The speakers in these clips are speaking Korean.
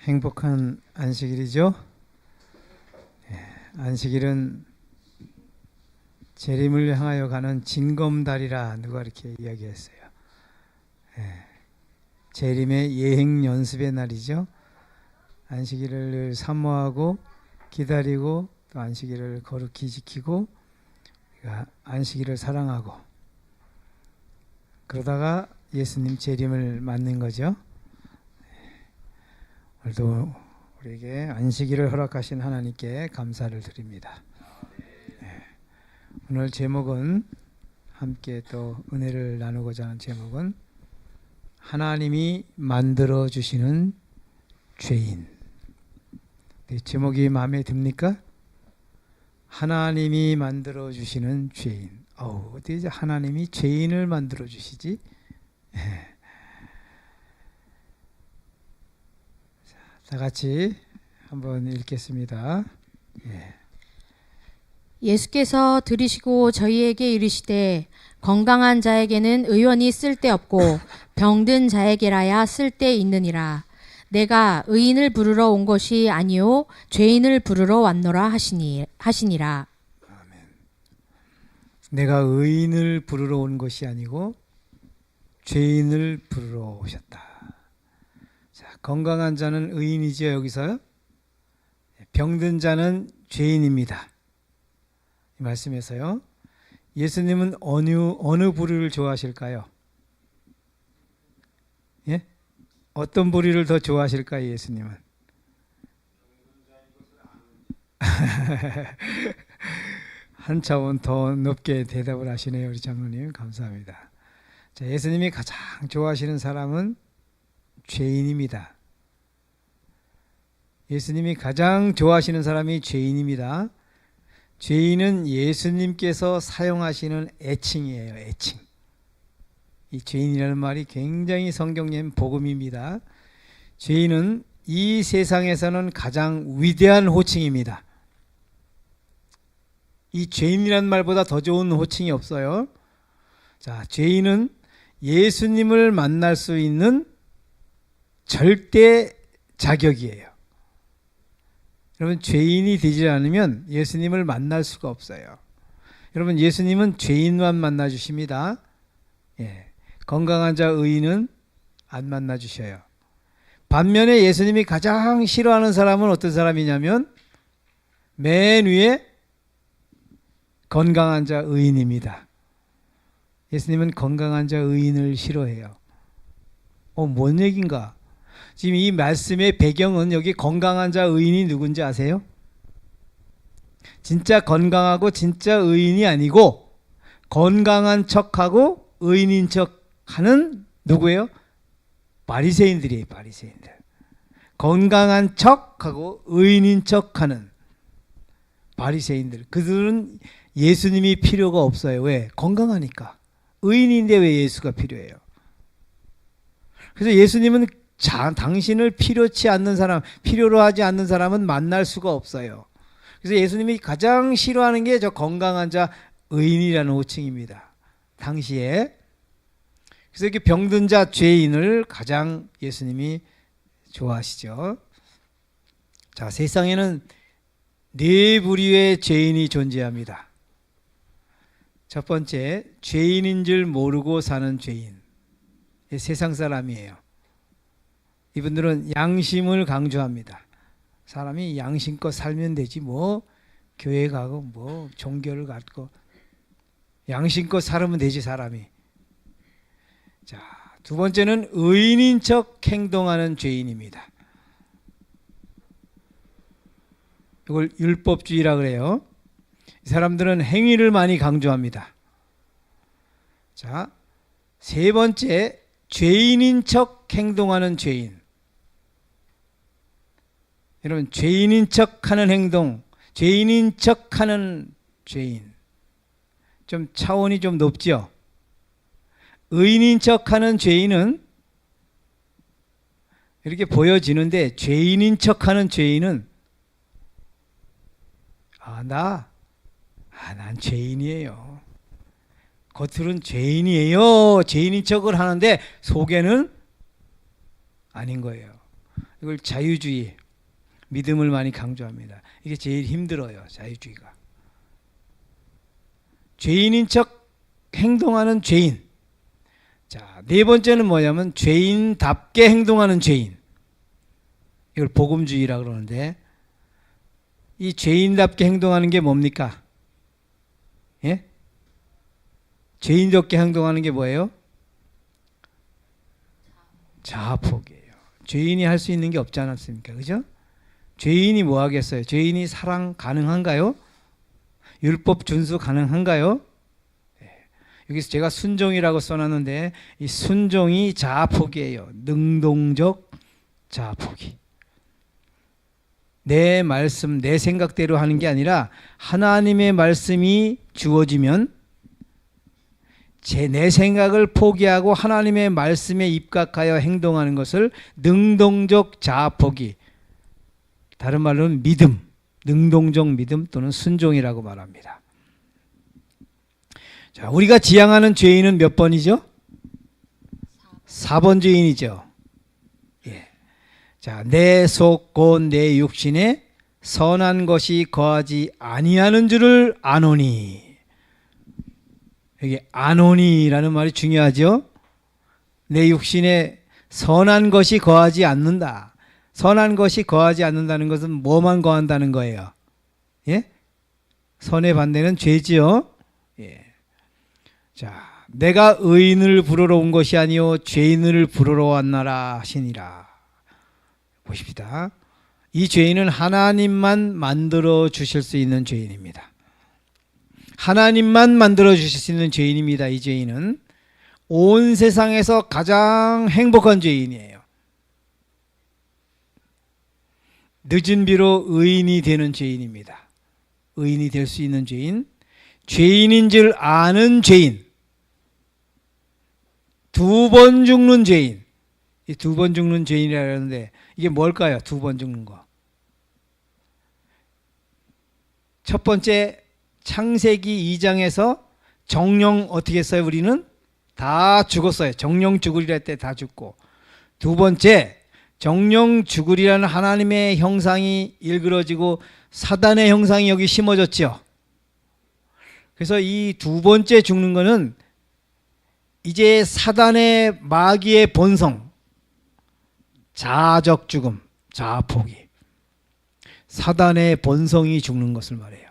행복한 안식일이죠. 안식일은 재림을 향하여 가는 진검다리라 누가 이렇게 이야기했어요. 재림의 예행 연습의 날이죠. 안식일을 사모하고 기다리고 또 안식일을 거룩히 지키고 안식일을 사랑하고 그러다가 예수님 재림을 맞는 거죠. 오늘도 우리에게 안식일을 허락하신 하나님께 감사를 드립니다. 오늘 제목은 함께 또 은혜를 나누고자 하는 제목은 하나님이 만들어 주시는 죄인. 제목이 마음에 듭니까? 하나님이 만들어 주시는 죄인. 어떻게 하나님이 죄인을 만들어 주시지? 다 같이 한번 읽겠습니다. 예수께서 들으시고 저희에게 이르시되 건강한 자에게는 의원이 쓸데없고 병든 자에게라야 쓸데있느니라. 내가 의인을 부르러 온 것이 아니요 죄인을 부르러 왔노라 하시니라. 아멘. 내가 의인을 부르러 온 것이 아니고 죄인을 부르러 오셨다. 자, 건강한 자는 의인이죠. 여기서요. 병든 자는 죄인입니다. 이 말씀에서요. 예수님은 어느 부류를 좋아하실까요? 예? 어떤 부류를 더 좋아하실까요? 예수님은? 한 차원 더 높게 대답을 하시네요. 우리 장로님 감사합니다. 자, 예수님이 가장 좋아하시는 사람은 죄인입니다. 예수님이 가장 좋아하시는 사람이 죄인입니다. 죄인은 예수님께서 사용하시는 애칭이에요. 애칭. 이 죄인이라는 말이 굉장히 성경님 복음입니다. 죄인은 이 세상에서는 가장 위대한 호칭입니다. 이 죄인이라는 말보다 더 좋은 호칭이 없어요. 자, 죄인은 예수님을 만날 수 있는 절대 자격이에요. 여러분, 죄인이 되지 않으면 예수님을 만날 수가 없어요. 여러분, 예수님은 죄인만 만나 주십니다. 건강한 자 의인은 안 만나 주셔요. 반면에 예수님이 가장 싫어하는 사람은 어떤 사람이냐면 맨 위에 건강한 자 의인입니다. 예수님은 건강한 자 의인을 싫어해요. 뭔 얘기인가? 지금 이 말씀의 배경은 여기 건강한 자 의인이 누군지 아세요? 진짜 건강하고 진짜 의인이 아니고 건강한 척하고 의인인 척하는 누구예요? 바리새인들이에요. 바리새인들. 건강한 척하고 의인인 척하는 바리새인들. 그들은 예수님이 필요가 없어요. 왜? 건강하니까. 의인인데 왜 예수가 필요해요? 그래서 예수님은 당신을 필요치 않는 사람, 필요로 하지 않는 사람은 만날 수가 없어요. 그래서 예수님이 가장 싫어하는 게 저 건강한 자 의인이라는 호칭입니다. 당시에. 그래서 이렇게 병든 자 죄인을 가장 예수님이 좋아하시죠. 자, 세상에는 네 부류의 죄인이 존재합니다. 첫 번째, 죄인인 줄 모르고 사는 죄인. 세상 사람이에요. 이분들은 양심을 강조합니다. 사람이 양심껏 살면 되지 뭐 교회 가고 뭐 종교를 갖고 양심껏 살면 되지 사람이. 자, 두 번째는 의인인 척 행동하는 죄인입니다. 이걸 율법주의라 그래요. 이 사람들은 행위를 많이 강조합니다. 자, 세 번째, 죄인인 척 행동하는 죄인. 여러분, 죄인인 척하는 행동, 죄인인 척하는 죄인, 좀 차원이 좀 높죠. 의인인 척하는 죄인은 이렇게 보여지는데 죄인인 척하는 죄인은 난 죄인이에요. 겉으로는 죄인이에요. 죄인인 척을 하는데 속에는 아닌 거예요. 이걸 자유주의, 믿음을 많이 강조합니다. 이게 제일 힘들어요. 자유주의가. 죄인인 척 행동하는 죄인. 자, 네 번째는 뭐냐면 죄인답게 행동하는 죄인. 이걸 복음주의라 그러는데, 이 죄인답게 행동하는 게 뭡니까? 예? 죄인답게 행동하는 게 뭐예요? 자아포기예요. 죄인이 할 수 있는 게 없지 않았습니까? 그죠? 죄인이 뭐 하겠어요? 죄인이 사랑 가능한가요? 율법 준수 가능한가요? 여기서 제가 순종이라고 써놨는데 이 순종이 자아포기예요. 능동적 자아포기. 내 말씀, 내 생각대로 하는 게 아니라 하나님의 말씀이 주어지면 내 생각을 포기하고 하나님의 말씀에 입각하여 행동하는 것을 능동적 자아포기, 다른 말로는 믿음, 능동적 믿음 또는 순종이라고 말합니다. 자, 우리가 지향하는 죄인은 몇 번이죠? 4번 죄인이죠. 예. 자, 내 속 곧 내 육신에 선한 것이 거하지 아니하는 줄을 아노니. 여기 아노니라는 말이 중요하죠. 내 육신에 선한 것이 거하지 않는다. 선한 것이 거하지 않는다는 것은 뭐만 거한다는 거예요? 예? 선의 반대는 죄지요. 예. 자, 내가 의인을 부르러 온 것이 아니요 죄인을 부르러 왔나라 하시니라. 보십시다. 이 죄인은 하나님만 만들어 주실 수 있는 죄인입니다. 하나님만 만들어 주실 수 있는 죄인입니다. 이 죄인은 온 세상에서 가장 행복한 죄인이에요. 늦은 비로 의인이 되는 죄인입니다. 의인이 될 수 있는 죄인, 죄인인 줄 아는 죄인, 2번 죽는 죄인. 이 2번 죽는 죄인이라고 하는데 이게 뭘까요? 2번 죽는 거. 첫 번째 창세기 2장에서 정령 어떻게 했어요? 우리는 다 죽었어요. 정령 죽으리라 할 때 다 죽고. 두 번째 정령 죽으리라는 하나님의 형상이 일그러지고 사단의 형상이 여기 심어졌죠. 그래서 이 2번째 죽는 거는 이제 사단의 마귀의 본성, 자아적 죽음, 자아포기, 사단의 본성이 죽는 것을 말해요.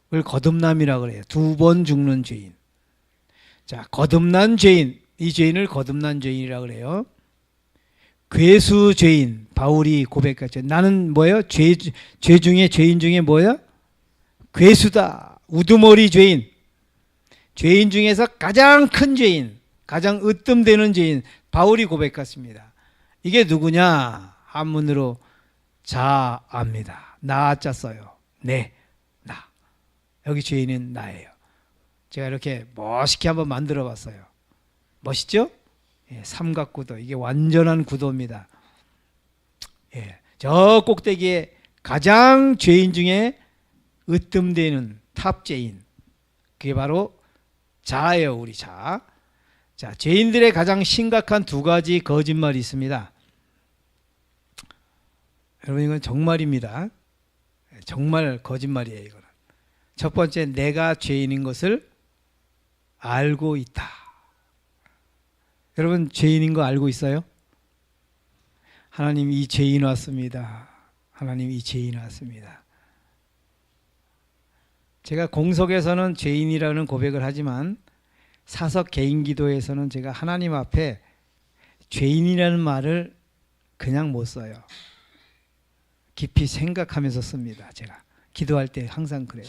그걸 거듭남이라고 그래요. 2번 죽는 죄인. 자, 거듭난 죄인, 이 죄인을 거듭난 죄인이라고 그래요. 괴수 죄인, 바울이 고백했죠. 나는 뭐예요? 죄 중에, 죄인 중에 뭐예요? 괴수다. 우두머리 죄인. 죄인 중에서 가장 큰 죄인, 가장 으뜸되는 죄인, 바울이 고백했습니다. 이게 누구냐? 한문으로 자아입니다. 나자 써요. 네, 나. 여기 죄인은 나예요. 제가 이렇게 멋있게 한번 만들어 봤어요. 멋있죠? 예, 삼각구도. 이게 완전한 구도입니다. 예, 저 꼭대기에 가장 죄인 중에 으뜸되는 탑죄인, 그게 바로 자예요. 우리 자. 자, 죄인들의 가장 심각한 2가지 거짓말이 있습니다. 여러분, 이건 정말입니다. 정말 거짓말이에요. 이거는. 첫 번째, 내가 죄인인 것을 알고 있다. 여러분, 죄인인 거 알고 있어요? 하나님, 이 죄인 왔습니다. 하나님, 이 죄인 왔습니다. 제가 공석에서는 죄인이라는 고백을 하지만 사석 개인 기도에서는 제가 하나님 앞에 죄인이라는 말을 그냥 못 써요. 깊이 생각하면서 씁니다. 제가 기도할 때 항상 그래요.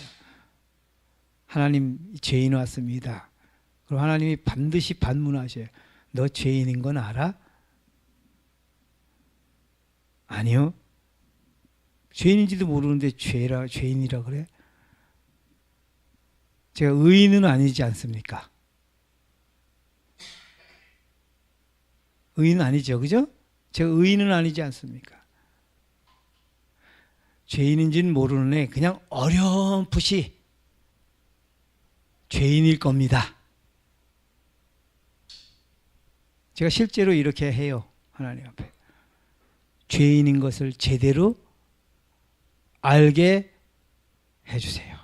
하나님, 죄인 왔습니다. 그럼 하나님이 반드시 반문하셔요. 너 죄인인 건 알아? 아니요. 죄인인지도 모르는데 죄인이라 그래? 제가 의인은 아니지 않습니까? 의인은 아니죠. 그죠? 제가 의인은 아니지 않습니까? 죄인인지는 모르는 애 그냥 어렴풋이 죄인일 겁니다. 제가 실제로 이렇게 해요. 하나님 앞에. 죄인인 것을 제대로 알게 해주세요.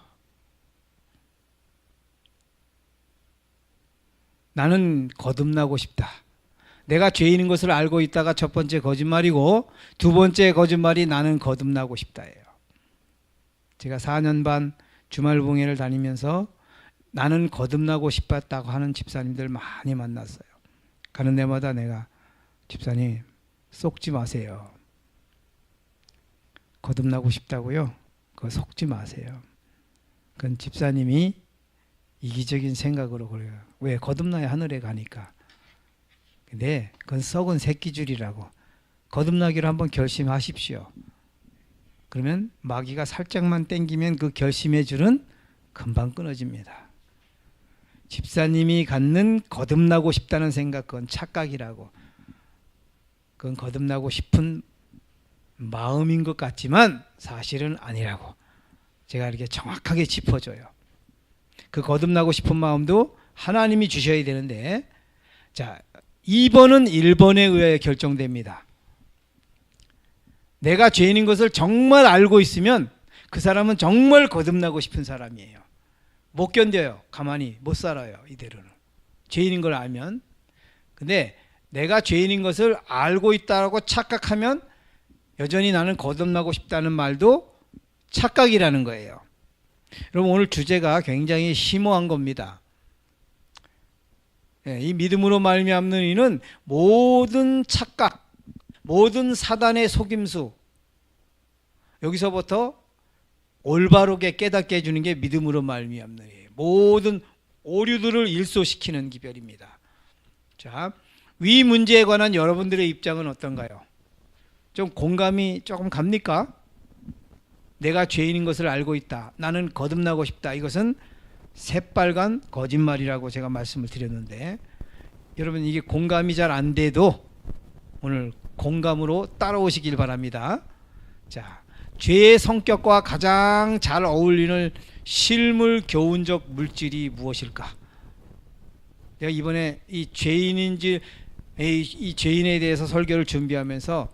나는 거듭나고 싶다. 내가 죄인인 것을 알고 있다가 첫 번째 거짓말이고, 두 번째 거짓말이 나는 거듭나고 싶다예요. 제가 4년 반 주말 봉회를 다니면서 나는 거듭나고 싶었다고 하는 집사님들 많이 만났어요. 가는 데마다 내가, 집사님 속지 마세요. 거듭나고 싶다고요? 그거 속지 마세요. 그건 집사님이 이기적인 생각으로 그래요. 왜? 거듭나야 하늘에 가니까. 근데 그건 썩은 새끼줄이라고. 거듭나기로 한번 결심하십시오. 그러면 마귀가 살짝만 땡기면 그 결심의 줄은 금방 끊어집니다. 집사님이 갖는 거듭나고 싶다는 생각, 그건 착각이라고. 그건 거듭나고 싶은 마음인 것 같지만 사실은 아니라고 제가 이렇게 정확하게 짚어줘요. 그 거듭나고 싶은 마음도 하나님이 주셔야 되는데, 자, 2번은 1번에 의해 결정됩니다. 내가 죄인인 것을 정말 알고 있으면 그 사람은 정말 거듭나고 싶은 사람이에요. 못 견뎌요. 가만히 못 살아요. 이대로는. 죄인인 걸 알면. 근데 내가 죄인인 것을 알고 있다고 착각하면 여전히 나는 거듭나고 싶다는 말도 착각이라는 거예요. 여러분, 오늘 주제가 굉장히 심오한 겁니다. 이 믿음으로 말미암는 이는 모든 착각, 모든 사단의 속임수, 여기서부터 올바르게 깨닫게 해주는 게 믿음으로 말미암는 이에요. 모든 오류들을 일소시키는 기별입니다. 자, 위 문제에 관한 여러분들의 입장은 어떤가요? 좀 공감이 조금 갑니까? 내가 죄인인 것을 알고 있다. 나는 거듭나고 싶다. 이것은 새빨간 거짓말이라고 제가 말씀을 드렸는데, 여러분 이게 공감이 잘 안 돼도 오늘 공감으로 따라오시길 바랍니다. 자, 죄의 성격과 가장 잘 어울리는 실물 교훈적 물질이 무엇일까? 내가 이번에 이 죄인인지 이 죄인에 대해서 설교를 준비하면서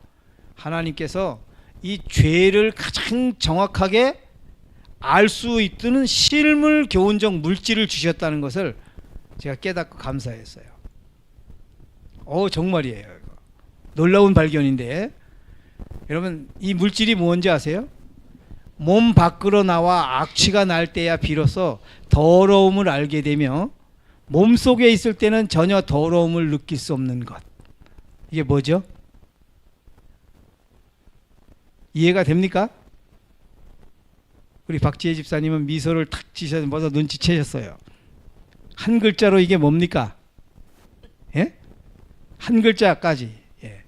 하나님께서 이 죄를 가장 정확하게 알 수 있는 실물 교훈적 물질을 주셨다는 것을 제가 깨닫고 감사했어요. 정말이에요. 이거. 놀라운 발견인데, 여러분 이 물질이 뭔지 아세요? 몸 밖으로 나와 악취가 날 때야 비로소 더러움을 알게 되며 몸속에 있을 때는 전혀 더러움을 느낄 수 없는 것. 이게 뭐죠? 이해가 됩니까? 우리 박지혜 집사님은 미소를 탁 지셔서 벌써 눈치채셨어요. 한 글자로 이게 뭡니까? 예? 한 글자까지. 예.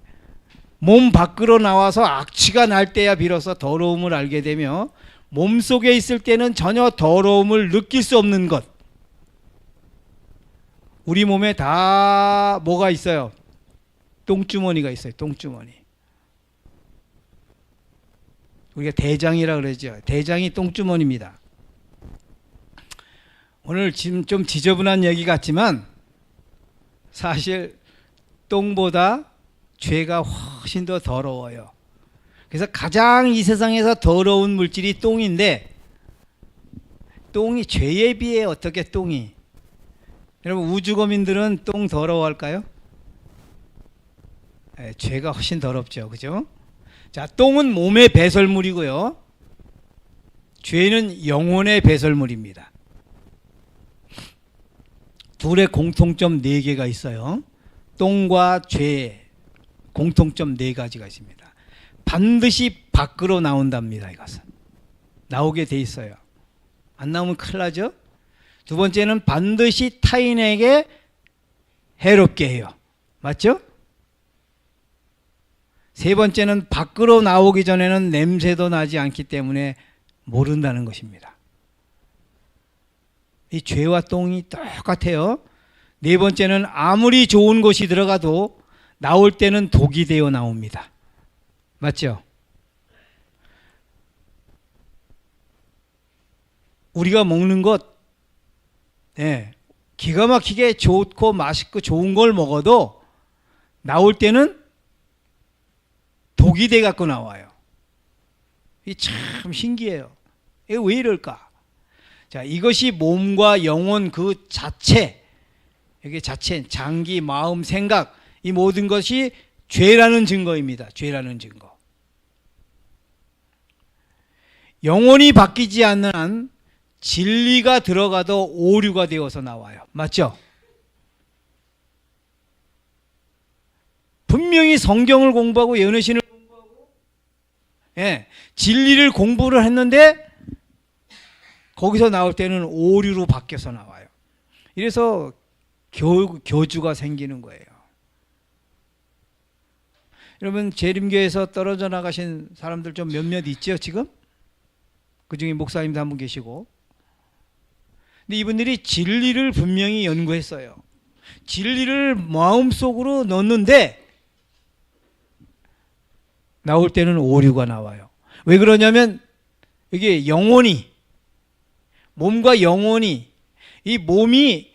몸 밖으로 나와서 악취가 날 때야 비로소 더러움을 알게 되며 몸속에 있을 때는 전혀 더러움을 느낄 수 없는 것. 우리 몸에 다 뭐가 있어요? 똥주머니가 있어요. 똥주머니. 우리가 대장이라 그러죠. 대장이 똥주머니입니다. 오늘 지금 좀 지저분한 얘기 같지만 사실 똥보다 죄가 훨씬 더 더러워요. 그래서 가장 이 세상에서 더러운 물질이 똥인데, 똥이 죄에 비해 어떻게 똥이? 여러분 우주거민들은 똥 더러워할까요? 죄가 훨씬 더럽죠. 그죠? 자, 똥은 몸의 배설물이고요. 죄는 영혼의 배설물입니다. 둘의 공통점 4개가 있어요. 똥과 죄의 공통점 4가지가 있습니다. 반드시 밖으로 나온답니다. 이것은 나오게 돼 있어요. 안 나오면 큰일 나죠. 두 번째는 반드시 타인에게 해롭게 해요. 맞죠? 세 번째는 밖으로 나오기 전에는 냄새도 나지 않기 때문에 모른다는 것입니다. 이 죄와 똥이 똑같아요. 네 번째는 아무리 좋은 곳이 들어가도 나올 때는 독이 되어 나옵니다. 맞죠? 우리가 먹는 것, 기가 막히게 좋고 맛있고 좋은 걸 먹어도 나올 때는 독이 돼 갖고 나와요. 이 참 신기해요. 이게 왜 이럴까? 자, 이것이 몸과 영혼 그 자체, 이게 자체, 장기, 마음, 생각, 이 모든 것이 죄라는 증거입니다. 죄라는 증거. 영혼이 바뀌지 않는 한 진리가 들어가도 오류가 되어서 나와요. 맞죠? 분명히 성경을 공부하고 예언의 신을 공부하고, 예, 진리를 공부를 했는데 거기서 나올 때는 오류로 바뀌어서 나와요. 이래서 교주가 생기는 거예요. 여러분, 재림교에서 떨어져 나가신 사람들 좀 몇몇 있죠, 지금? 그 중에 목사님도 한 분 계시고. 근데 이분들이 진리를 분명히 연구했어요. 진리를 마음속으로 넣는데 나올 때는 오류가 나와요. 왜 그러냐면 이게 영혼이, 몸과 영혼이, 이 몸이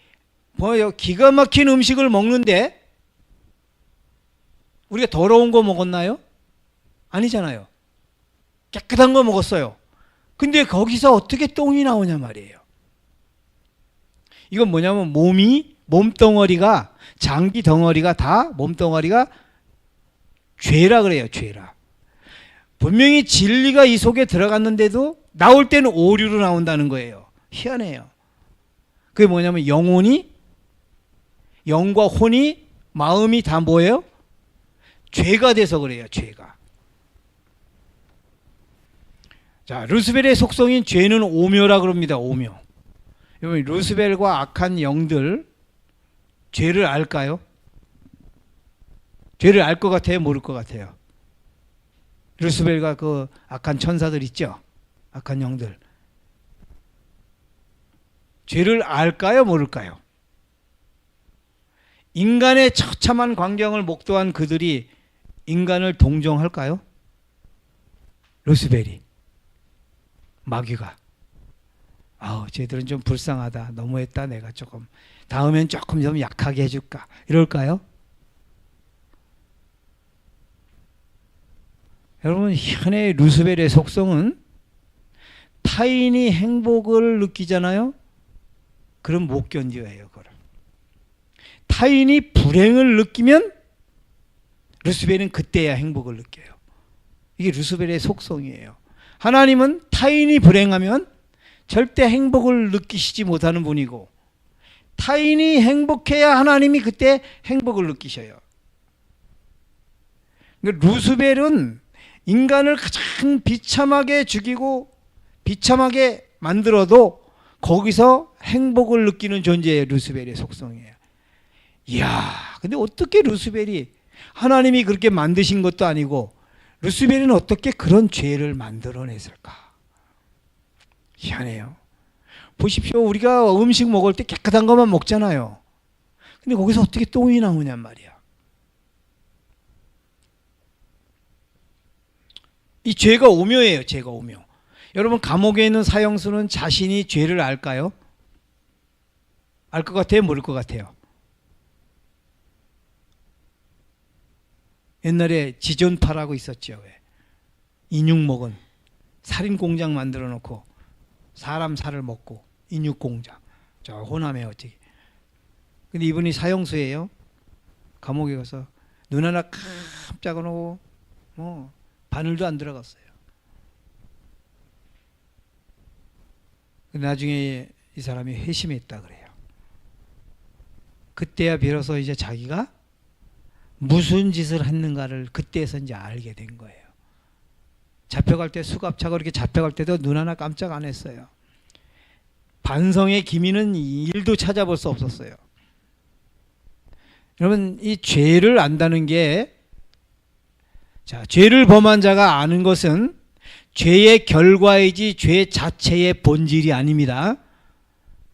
뭐예요? 기가 막힌 음식을 먹는데 우리가 더러운 거 먹었나요? 아니잖아요. 깨끗한 거 먹었어요. 근데 거기서 어떻게 똥이 나오냐 말이에요. 이건 뭐냐면 몸덩어리가, 장기 덩어리가 다 몸덩어리가 죄라 그래요. 죄라. 분명히 진리가 이 속에 들어갔는데도 나올 때는 오류로 나온다는 거예요. 희한해요. 그게 뭐냐면 영과 혼이, 마음이 다 뭐예요? 죄가 돼서 그래요. 죄가. 자, 루스벨의 속성인 죄는 오묘라 그럽니다. 오묘. 여러분, 루스벨과 악한 영들 죄를 알까요? 죄를 알 것 같아요? 모를 것 같아요? 루스벨과 그 악한 천사들 있죠? 악한 영들. 죄를 알까요? 모를까요? 인간의 처참한 광경을 목도한 그들이 인간을 동정할까요? 루스벨이, 마귀가. 아우, 쟤들은 좀 불쌍하다. 너무했다. 내가 조금. 다음엔 조금 좀 약하게 해줄까? 이럴까요? 여러분, 현의 루스벨의 속성은 타인이 행복을 느끼잖아요? 그럼 못 견뎌해요. 그걸. 타인이 불행을 느끼면 루스벨은 그때야 행복을 느껴요. 이게 루스벨의 속성이에요. 하나님은 타인이 불행하면 절대 행복을 느끼시지 못하는 분이고, 타인이 행복해야 하나님이 그때 행복을 느끼셔요. 그러니까 루스벨은 인간을 가장 비참하게 죽이고 비참하게 만들어도 거기서 행복을 느끼는 존재예요. 루스벨의 속성이에요. 이야, 근데 어떻게 루스벨이, 하나님이 그렇게 만드신 것도 아니고 루스벨은 어떻게 그런 죄를 만들어냈을까? 희한해요. 보십시오. 우리가 음식 먹을 때 깨끗한 것만 먹잖아요. 근데 거기서 어떻게 똥이 나오냔 말이야. 이 죄가 오묘해요. 죄가 오묘. 여러분, 감옥에 있는 사형수는 자신이 죄를 알까요? 알 것 같아요? 모를 것 같아요? 옛날에 지존파라고 있었죠. 왜? 인육 먹은, 살인 공장 만들어 놓고 사람 살을 먹고, 인육 공장. 저 호남에 어떻게. 근데 이분이 사형수예요. 감옥에 가서 눈 하나 깜짝 안 오고 뭐 바늘도 안 들어갔어요. 나중에 이 사람이 회심했다 그래요. 그때야 비로소 이제 자기가 무슨 짓을 했는가를 그때에서 이제 알게 된 거예요. 잡혀갈 때, 수갑차고 이렇게 잡혀갈 때도 눈 하나 깜짝 안 했어요. 반성의 기미는 일도 찾아볼 수 없었어요. 여러분, 이 죄를 안다는 게, 자, 죄를 범한 자가 아는 것은 죄의 결과이지 죄 자체의 본질이 아닙니다.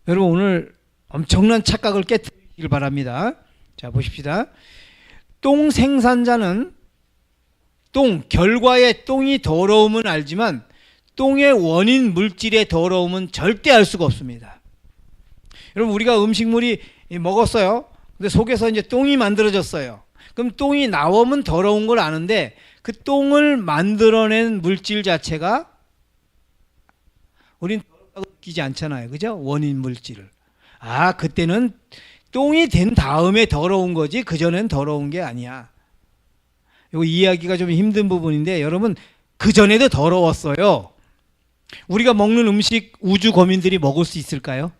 여러분, 오늘 엄청난 착각을 깨뜨리길 바랍니다. 자, 보십시다. 똥 생산자는 결과의 똥이 더러움은 알지만 똥의 원인 물질의 더러움은 절대 알 수가 없습니다. 여러분, 우리가 음식물이 먹었어요. 근데 속에서 이제 똥이 만들어졌어요. 그럼 똥이 나오면 더러운 걸 아는데 그 똥을 만들어낸 물질 자체가 우린 느끼지 않잖아요. 그죠? 원인 물질을. 아, 그때는 똥이 된 다음에 더러운 거지 그전엔 더러운 게 아니야. 이거 이해하기가 좀 힘든 부분인데 여러분 그전에도 더러웠어요. 우리가 먹는 음식 우주 거민들이 먹을 수 있을까요?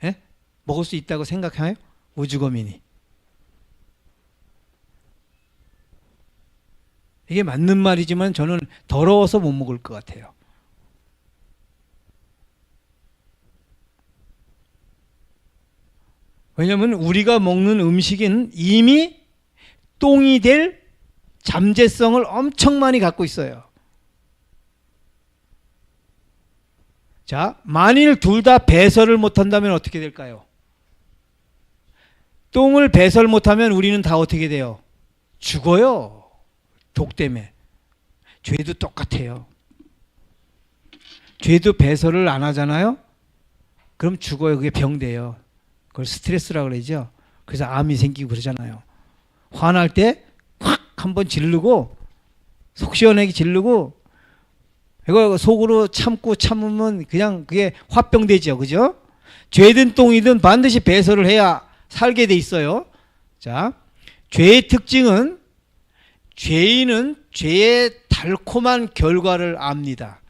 예? 먹을 수 있다고 생각해요? 우주 거민이. 이게 맞는 말이지만 저는 더러워서 못 먹을 것 같아요. 왜냐하면 우리가 먹는 음식은 이미 똥이 될 잠재성을 엄청 많이 갖고 있어요. 자, 만일 둘 다 배설을 못한다면 어떻게 될까요? 똥을 배설 못하면 우리는 다 어떻게 돼요? 죽어요. 독 때문에. 죄도 똑같아요. 죄도 배설을 안 하잖아요? 그럼 죽어요. 그게 병돼요. 그걸 스트레스라고 그러죠. 그래서 암이 생기고 그러잖아요. 화날 때 확 한번 지르고 속 시원하게 지르고 이거 속으로 참으면 그냥 그게 화병 되죠. 그죠? 죄든 똥이든 반드시 배설을 해야 살게 돼 있어요. 자, 죄의 특징은 죄인은 죄의 달콤한 결과를 압니다.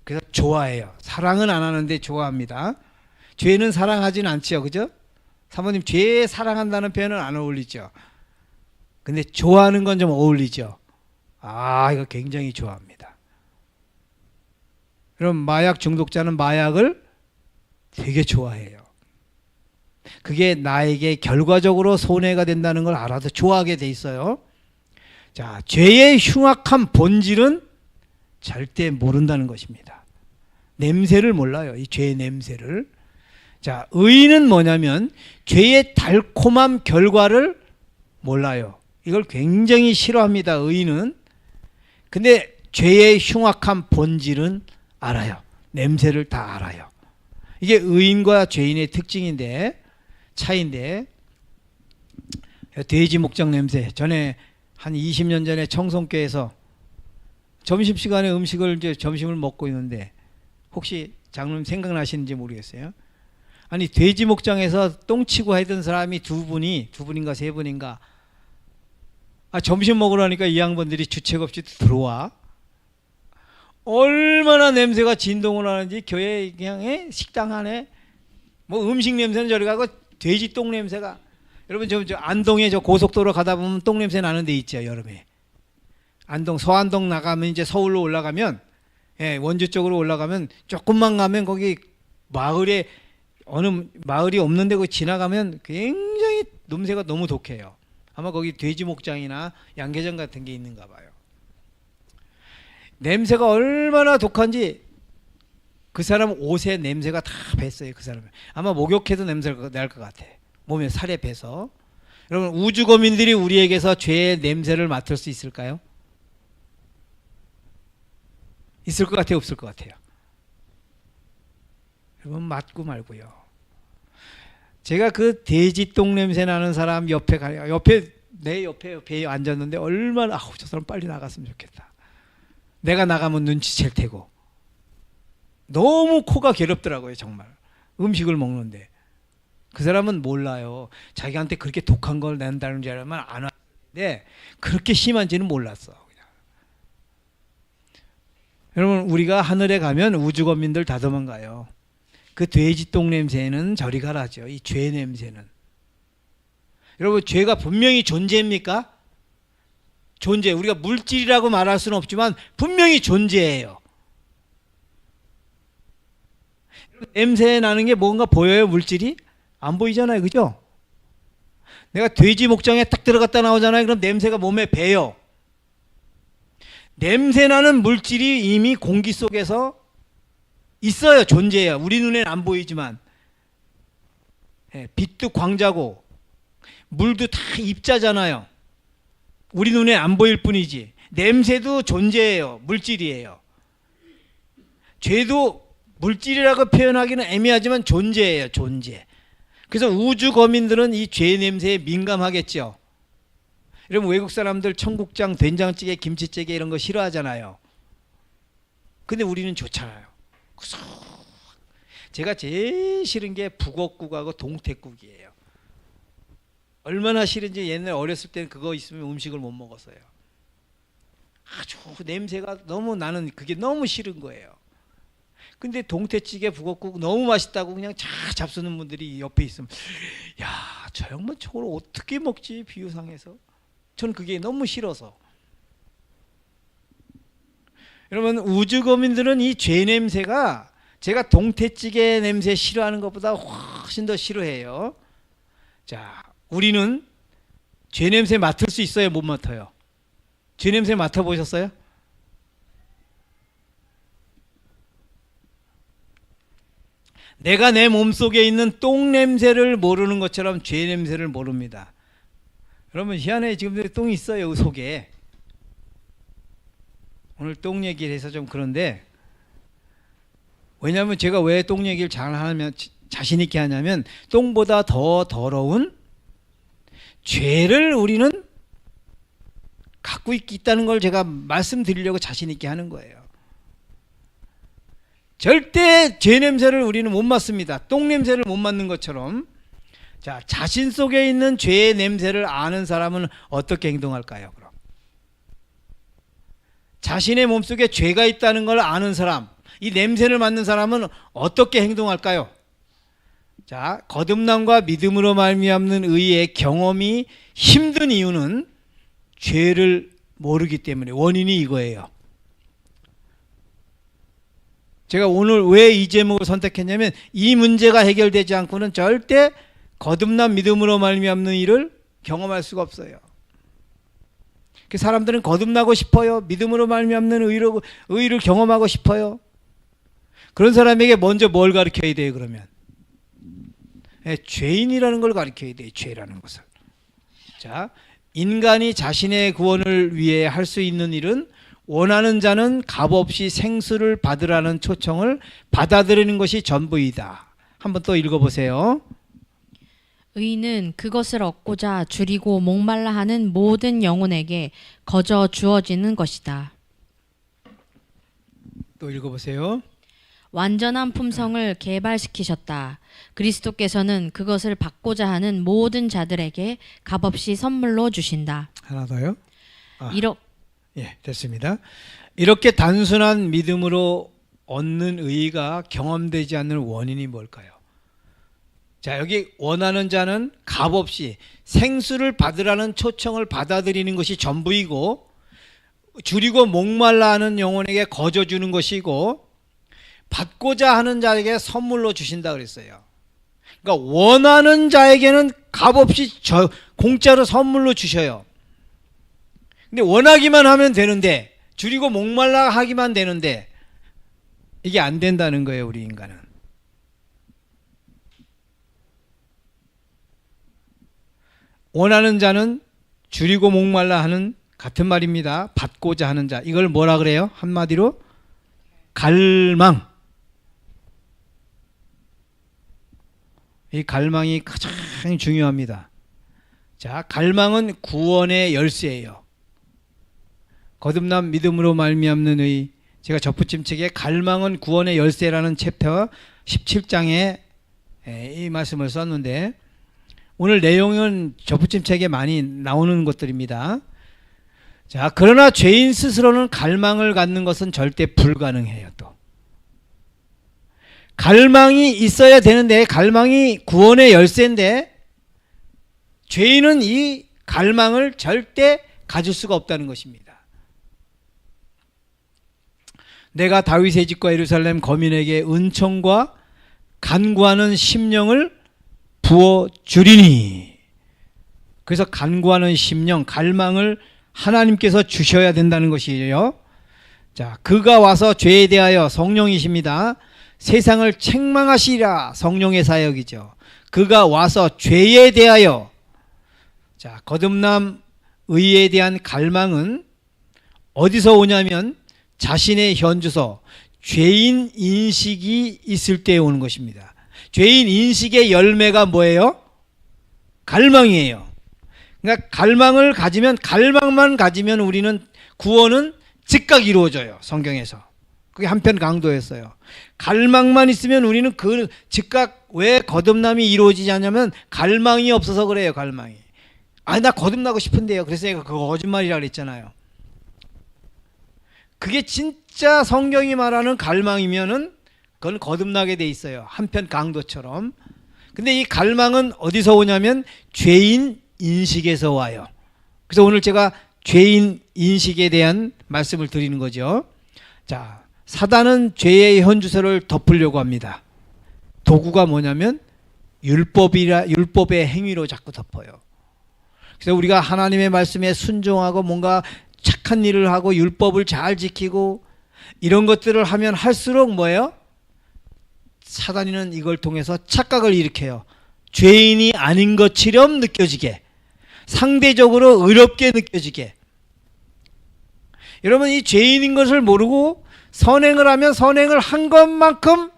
그래서 좋아해요. 사랑은 안 하는데 좋아합니다. 죄는 사랑하진 않죠. 그죠? 사모님 죄 사랑한다는 표현은 안 어울리죠. 근데 좋아하는 건 좀 어울리죠. 아, 이거 굉장히 좋아합니다. 그럼 마약 중독자는 마약을 되게 좋아해요. 그게 나에게 결과적으로 손해가 된다는 걸 알아도 좋아하게 돼 있어요. 자, 죄의 흉악한 본질은 절대 모른다는 것입니다. 냄새를 몰라요. 이 죄의 냄새를. 자, 의인은 뭐냐면 죄의 달콤한 결과를 몰라요. 이걸 굉장히 싫어합니다. 의인은. 근데 죄의 흉악한 본질은 알아요. 냄새를 다 알아요. 이게 의인과 죄인의 특징인데 차이인데 돼지 목장 냄새. 전에 한 20년 전에 청송교에서 점심시간에 음식을 이제 점심을 먹고 있는데 혹시 장로님 생각나시는지 모르겠어요. 아니 돼지 목장에서 똥치고 하던 사람이 두 분인가 세 분인가 점심 먹으라니까 이 양반들이 주책 없이 들어와. 얼마나 냄새가 진동을 하는지 교회 그냥 식당 안에 뭐 음식 냄새는 저리 가고 돼지 똥 냄새가 여러분 저 안동에 저 고속도로 가다 보면 똥 냄새 나는 데 있죠. 여름에 안동 서안동 나가면 이제 서울로 올라가면 원주 쪽으로 올라가면 조금만 가면 거기 마을에 어느 마을이 없는데 그 지나가면 굉장히 냄새가 너무 독해요. 아마 거기 돼지 목장이나 양계장 같은 게 있는가 봐요. 냄새가 얼마나 독한지 그 사람 옷에 냄새가 다 뱄어요. 그 사람은 아마 목욕해도 냄새가 날 것 같아. 몸에 살에 배서. 여러분 우주 거민들이 우리에게서 죄의 냄새를 맡을 수 있을까요? 있을 것 같아요? 없을 것 같아요? 여러분 맞고 말고요. 제가 그 돼지 똥 냄새 나는 사람 내 옆에 배에 앉았는데 얼마나 저 사람 빨리 나갔으면 좋겠다. 내가 나가면 눈치챌 테고. 너무 코가 괴롭더라고요. 정말 음식을 먹는데 그 사람은 몰라요. 자기한테 그렇게 독한 걸 낸다는 줄 알면 안 왔는데 그렇게 심한지는 몰랐어. 그냥. 여러분 우리가 하늘에 가면 우주거민들 다 도망가요. 그 돼지 똥 냄새는 저리 가라죠. 이 죄 냄새는. 여러분 죄가 분명히 존재입니까? 존재. 우리가 물질이라고 말할 수는 없지만 분명히 존재해요. 냄새 나는 게 뭔가 보여요? 물질이? 안 보이잖아요. 그죠? 내가 돼지 목장에 딱 들어갔다 나오잖아요. 그럼 냄새가 몸에 배요. 냄새 나는 물질이 이미 공기 속에서 있어요. 존재해요. 우리 눈에는 안 보이지만 빛도 광자고 물도 다 입자잖아요. 우리 눈에 안 보일 뿐이지. 냄새도 존재해요. 물질이에요. 죄도 물질이라고 표현하기는 애매하지만 존재해요. 존재. 그래서 우주 거민들은 이 죄 냄새에 민감하겠죠. 여러분 외국 사람들 청국장, 된장찌개, 김치찌개 이런 거 싫어하잖아요. 근데 우리는 좋잖아요. 제가 제일 싫은 게 북엇국하고 동태국이에요. 얼마나 싫은지 옛날 어렸을 때는 그거 있으면 음식을 못 먹었어요. 아주 냄새가 너무 나는 그게 너무 싫은 거예요. 근데 동태찌개, 북엇국 너무 맛있다고 그냥 잡수는 분들이 옆에 있으면 야, 저 양반 저걸 어떻게 먹지 비유상에서. 전 그게 너무 싫어서. 여러분 우주거민들은 이 죄 냄새가 제가 동태찌개 냄새 싫어하는 것보다 훨씬 더 싫어해요. 자, 우리는 죄 냄새 맡을 수 있어요? 못 맡아요? 죄 냄새 맡아보셨어요? 내가 내 몸속에 있는 똥 냄새를 모르는 것처럼 죄 냄새를 모릅니다. 여러분 희한해. 지금 똥이 있어요 그 속에. 오늘 똥 얘기를 해서 좀 그런데, 왜냐하면 제가 왜 똥 얘기를 잘 하면 자신 있게 하냐면 똥보다 더 더러운 죄를 우리는 갖고 있다는 걸 제가 말씀드리려고 자신 있게 하는 거예요. 절대 죄 냄새를 우리는 못 맡습니다. 똥 냄새를 못 맡는 것처럼. 자, 자신 속에 있는 죄의 냄새를 아는 사람은 어떻게 행동할까요? 그럼 자신의 몸속에 죄가 있다는 걸 아는 사람, 이 냄새를 맡는 사람은 어떻게 행동할까요? 자, 거듭남과 믿음으로 말미암는 의의 경험이 힘든 이유는 죄를 모르기 때문에, 원인이 이거예요. 제가 오늘 왜 이 제목을 선택했냐면 이 문제가 해결되지 않고는 절대 거듭남 믿음으로 말미암는 일을 경험할 수가 없어요. 사람들은 거듭나고 싶어요. 믿음으로 말미암는 의를 경험하고 싶어요. 그런 사람에게 먼저 뭘 가르쳐야 돼요? 그러면 죄인이라는 걸 가르쳐야 돼요. 죄라는 것을. 자, 인간이 자신의 구원을 위해 할 수 있는 일은 원하는 자는 값없이 생수를 받으라는 초청을 받아들이는 것이 전부이다. 한번 또 읽어보세요. 의는 그것을 얻고자 줄이고 목말라 하는 모든 영혼에게 거저 주어지는 것이다. 또 읽어보세요. 완전한 품성을 개발시키셨다. 그리스도께서는 그것을 받고자 하는 모든 자들에게 값없이 선물로 주신다. 하나 더요. 예, 됐습니다. 이렇게 단순한 믿음으로 얻는 의의가 경험되지 않는 원인이 뭘까요? 자, 여기 원하는 자는 값없이 생수를 받으라는 초청을 받아들이는 것이 전부이고, 줄이고 목말라 하는 영혼에게 거저 주는 것이고, 받고자 하는 자에게 선물로 주신다 그랬어요. 그러니까 원하는 자에게는 값없이 공짜로 선물로 주셔요. 근데 원하기만 하면 되는데, 줄이고 목말라 하기만 되는데 이게 안 된다는 거예요. 우리 인간은. 원하는 자는 줄이고 목말라 하는 같은 말입니다. 받고자 하는 자. 이걸 뭐라 그래요? 한마디로 갈망. 이 갈망이 가장 중요합니다. 자, 갈망은 구원의 열쇠예요. 거듭남 믿음으로 말미암는 의, 제가 접붙임책에 갈망은 구원의 열쇠라는 챕터 17장에 이 말씀을 썼는데, 오늘 내용은 접붙임책에 많이 나오는 것들입니다. 자, 그러나 죄인 스스로는 갈망을 갖는 것은 절대 불가능해요. 또 갈망이 있어야 되는데, 갈망이 구원의 열쇠인데 죄인은 이 갈망을 절대 가질 수가 없다는 것입니다. 내가 다윗의 집과 예루살렘 거민에게 은총과 간구하는 심령을 부어주리니. 그래서 간구하는 심령, 갈망을 하나님께서 주셔야 된다는 것이에요. 자, 그가 와서 죄에 대하여, 성령이십니다. 세상을 책망하시리라. 성령의 사역이죠. 그가 와서 죄에 대하여. 자, 거듭남 의에 대한 갈망은 어디서 오냐면 자신의 현주소, 죄인 인식이 있을 때 오는 것입니다. 죄인 인식의 열매가 뭐예요? 갈망이에요. 그러니까 갈망만 가지면 우리는 구원은 즉각 이루어져요. 성경에서. 그게 한편 강도였어요. 갈망만 있으면 우리는 그 즉각 왜 거듭남이 이루어지지 않냐면 갈망이 없어서 그래요. 갈망이. 아니 나 거듭나고 싶은데요. 그래서 내가 그거 거짓말이라 그랬잖아요. 그게 진짜 성경이 말하는 갈망이면은 그건 거듭나게 돼 있어요. 한편 강도처럼. 근데 이 갈망은 어디서 오냐면 죄인 인식에서 와요. 그래서 오늘 제가 죄인 인식에 대한 말씀을 드리는 거죠. 자, 사단은 죄의 현주소를 덮으려고 합니다. 도구가 뭐냐면 율법의 행위로 자꾸 덮어요. 그래서 우리가 하나님의 말씀에 순종하고 뭔가 착한 일을 하고 율법을 잘 지키고 이런 것들을 하면 할수록 뭐예요? 사단이는 이걸 통해서 착각을 일으켜요. 죄인이 아닌 것처럼 느껴지게, 상대적으로 의롭게 느껴지게. 여러분 이 죄인인 것을 모르고 선행을 하면 선행을 한 것만큼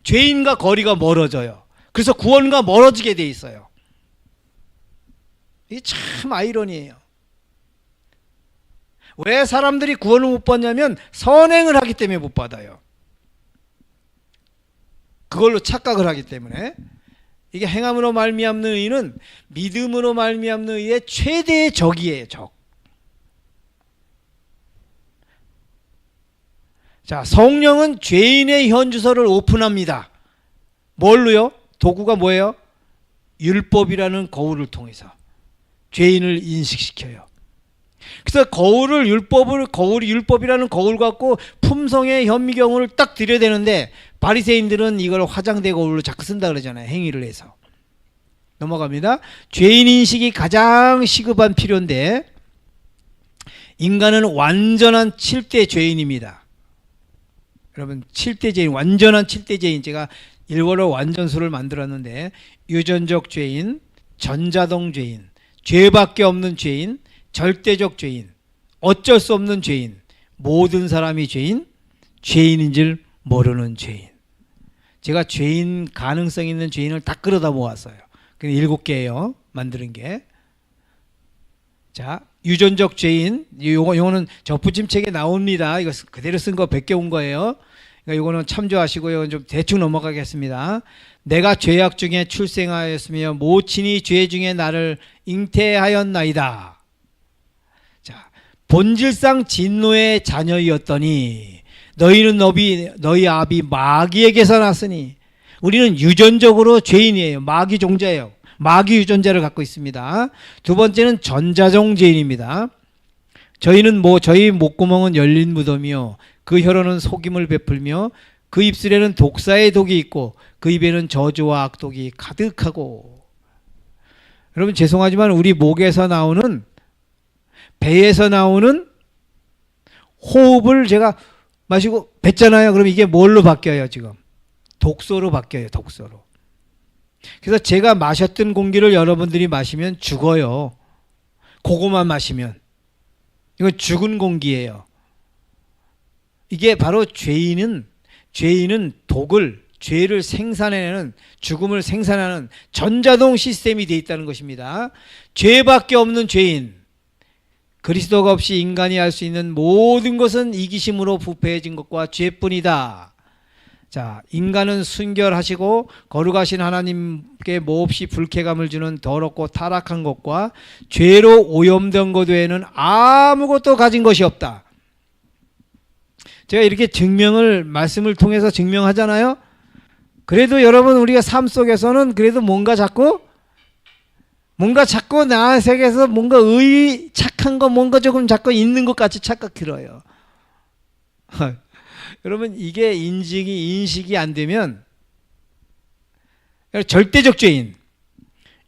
죄인과 거리가 멀어져요. 그래서 구원과 멀어지게 돼 있어요. 이게 참 아이러니해요. 왜 사람들이 구원을 못 받냐면 선행을 하기 때문에 못 받아요. 그걸로 착각을 하기 때문에. 이게 행함으로 말미암는 의는 믿음으로 말미암는 의의 최대의 적이에요. 적. 자, 성령은 죄인의 현주소를 오픈합니다. 뭘로요? 도구가 뭐예요? 율법이라는 거울을 통해서 죄인을 인식시켜요. 그래서 거울이 율법이라는 거울 갖고 품성의 현미경을 딱 들여야 되는데 바리새인들은 이걸 화장대 거울로 자꾸 쓴다 그러잖아요. 행위를 해서. 넘어갑니다. 죄인 인식이 가장 시급한 필요인데 인간은 완전한 7대 죄인입니다. 여러분 7대 죄인, 완전한 7대 죄인, 제가 일본어 완전수를 만들었는데 유전적 죄인, 전자동 죄인, 죄밖에 없는 죄인, 절대적 죄인, 어쩔 수 없는 죄인, 모든 사람이 죄인, 죄인인 줄 모르는 죄인. 제가 죄인, 가능성 있는 죄인을 다 끌어다 모았어요. 그게 7개예요. 만드는 게. 자, 유전적 죄인, 요거는 적부침책에 나옵니다. 이거 그대로 쓴 거 베껴온 거예요. 그러니까 요거는 참조하시고요. 좀 대충 넘어가겠습니다. 내가 죄악 중에 출생하였으며 모친이 죄 중에 나를 잉태하였나이다. 자, 본질상 진노의 자녀이었더니 너희는 너희 아비 마귀에게서 났으니. 우리는 유전적으로 죄인이에요. 마귀 종자예요. 마귀 유전자를 갖고 있습니다. 두 번째는 전자종 죄인입니다. 저희 목구멍은 열린 무덤이요 그 혀로는 속임을 베풀며 그 입술에는 독사의 독이 있고 그 입에는 저주와 악독이 가득하고. 여러분 죄송하지만 우리 목에서 나오는, 배에서 나오는 호흡을 제가 마시고 뱉잖아요. 그럼 이게 뭘로 바뀌어요? 지금 독소로 바뀌어요. 독소로. 그래서 제가 마셨던 공기를 여러분들이 마시면 죽어요. 그거만 마시면. 이건 죽은 공기예요. 이게 바로 죄인은 죄를 생산해내는, 죽음을 생산하는 전자동 시스템이 되어 있다는 것입니다. 죄밖에 없는 죄인. 그리스도가 없이 인간이 할 수 있는 모든 것은 이기심으로 부패해진 것과 죄뿐이다. 자, 인간은 순결하시고 거룩하신 하나님께 몹시 불쾌감을 주는 더럽고 타락한 것과 죄로 오염된 것 외에는 아무것도 가진 것이 없다. 제가 이렇게 말씀을 통해서 증명하잖아요. 그래도 여러분 우리가 삶 속에서는 그래도 뭔가 자꾸 나 세계에서 뭔가 착한 거 뭔가 조금 자꾸 있는 것 같이 착각 들어요. 여러분 이게 인식이 안 되면 절대적 죄인,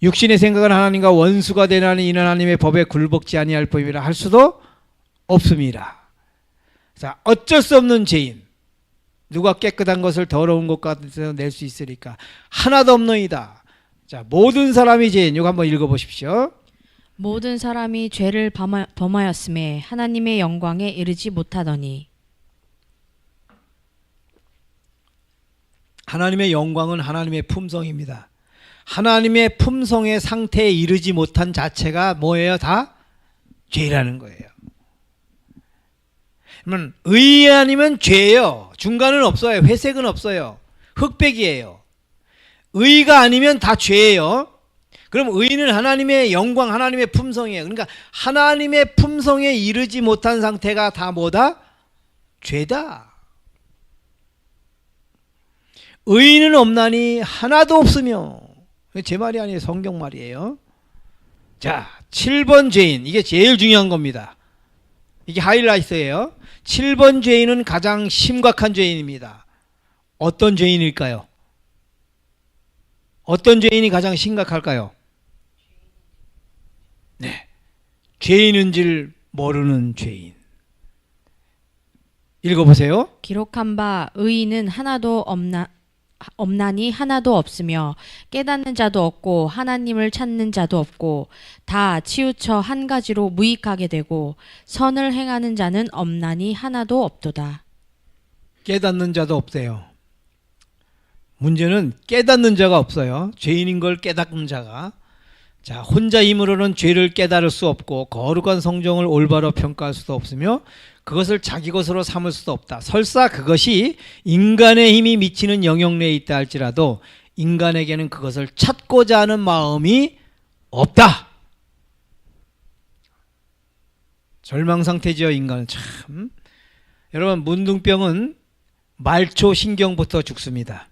육신의 생각은 하나님과 원수가 되나니 이는 하나님의 법에 굴복지 아니할 법이라 할 수도 없습니다. 자, 어쩔 수 없는 죄인. 누가 깨끗한 것을 더러운 것 같아서 낼 수 있으리까? 하나도 없노이다. 자, 모든 사람이 죄인. 이거 한번 읽어보십시오. 모든 사람이 죄를 범하였음에 하나님의 영광에 이르지 못하더니. 하나님의 영광은 하나님의 품성입니다. 하나님의 품성의 상태에 이르지 못한 자체가 뭐예요? 다 죄라는 거예요. 그러면 의 아니면 죄예요. 중간은 없어요. 회색은 없어요. 흑백이에요. 의가 아니면 다 죄예요. 그럼 의는 하나님의 영광, 하나님의 품성이에요. 그러니까 하나님의 품성에 이르지 못한 상태가 다 뭐다? 죄다. 의인은 없나니 하나도 없으며. 제 말이 아니에요. 성경 말이에요. 자, 7번 죄인. 이게 제일 중요한 겁니다. 이게 하이라이트예요. 7번 죄인은 가장 심각한 죄인입니다. 어떤 죄인일까요? 어떤 죄인이 가장 심각할까요? 네, 죄인인 줄 모르는 죄인. 읽어보세요. 기록한 바 의인은 하나도 없나니 하나도 없으며 깨닫는 자도 없고 하나님을 찾는 자도 없고 다 치우쳐 한 가지로 무익하게 되고 선을 행하는 자는 없나니 하나도 없도다. 깨닫는 자도 없대요. 문제는 깨닫는 자가 없어요. 죄인인 걸 깨닫는 자가. 자, 혼자 힘으로는 죄를 깨달을 수 없고 거룩한 성정을 올바로 평가할 수도 없으며 그것을 자기 것으로 삼을 수도 없다. 설사 그것이 인간의 힘이 미치는 영역 내에 있다 할지라도 인간에게는 그것을 찾고자 하는 마음이 없다. 절망 상태죠, 인간은. 참. 여러분, 문둥병은 말초 신경부터 죽습니다.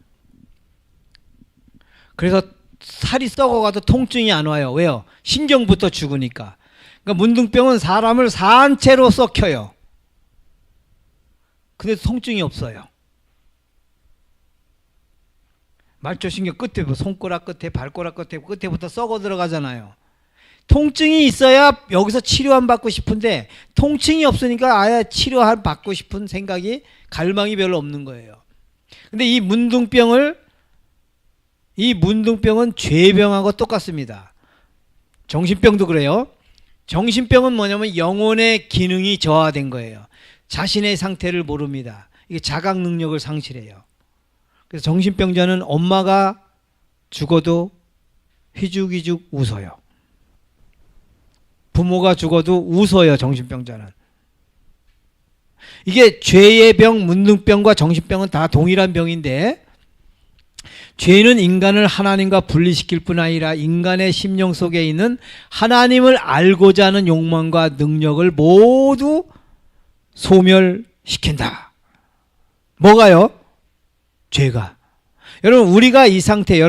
그래서 살이 썩어가도 통증이 안 와요. 왜요? 신경부터 죽으니까. 그러니까 문둥병은 사람을 산채로 썩혀요. 근데 통증이 없어요. 말초신경 끝에, 손가락 끝에, 발가락 끝에부터 썩어 들어가잖아요. 통증이 있어야 여기서 치료 안 받고 싶은데 통증이 없으니까 아예 치료 받고 싶은 생각이, 갈망이 별로 없는 거예요. 근데 이 문둥병은 죄병하고 똑같습니다. 정신병도 그래요. 정신병은 뭐냐면 영혼의 기능이 저하된 거예요. 자신의 상태를 모릅니다. 이게 자각 능력을 상실해요. 그래서 정신병자는 엄마가 죽어도 휘죽휘죽 웃어요. 부모가 죽어도 웃어요. 정신병자는. 이게 죄의 병, 문둥병과 정신병은 다 동일한 병인데, 죄는 인간을 하나님과 분리시킬 뿐 아니라 인간의 심령 속에 있는 하나님을 알고자 하는 욕망과 능력을 모두 소멸시킨다. 뭐가요? 죄가. 여러분, 우리가 이 상태,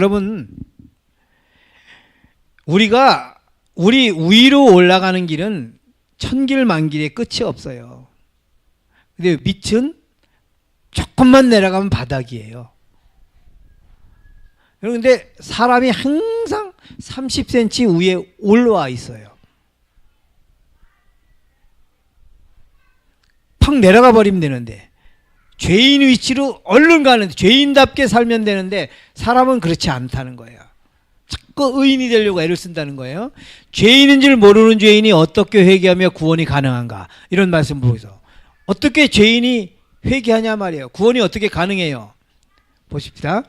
우리 위로 올라가는 길은 천길만길의 끝이 없어요. 근데 밑은 조금만 내려가면 바닥이에요. 그런데 사람이 항상 30cm 위에 올라와 있어요. 팍 내려가 버리면 되는데, 죄인 위치로 얼른 가는데, 죄인답게 살면 되는데 사람은 그렇지 않다는 거예요. 자꾸 의인이 되려고 애를 쓴다는 거예요. 죄인인 줄 모르는 죄인이 어떻게 회개하며 구원이 가능한가, 이런 말씀 보이죠. 어떻게 죄인이 회개하냐 말이에요. 구원이 어떻게 가능해요? 보십시다.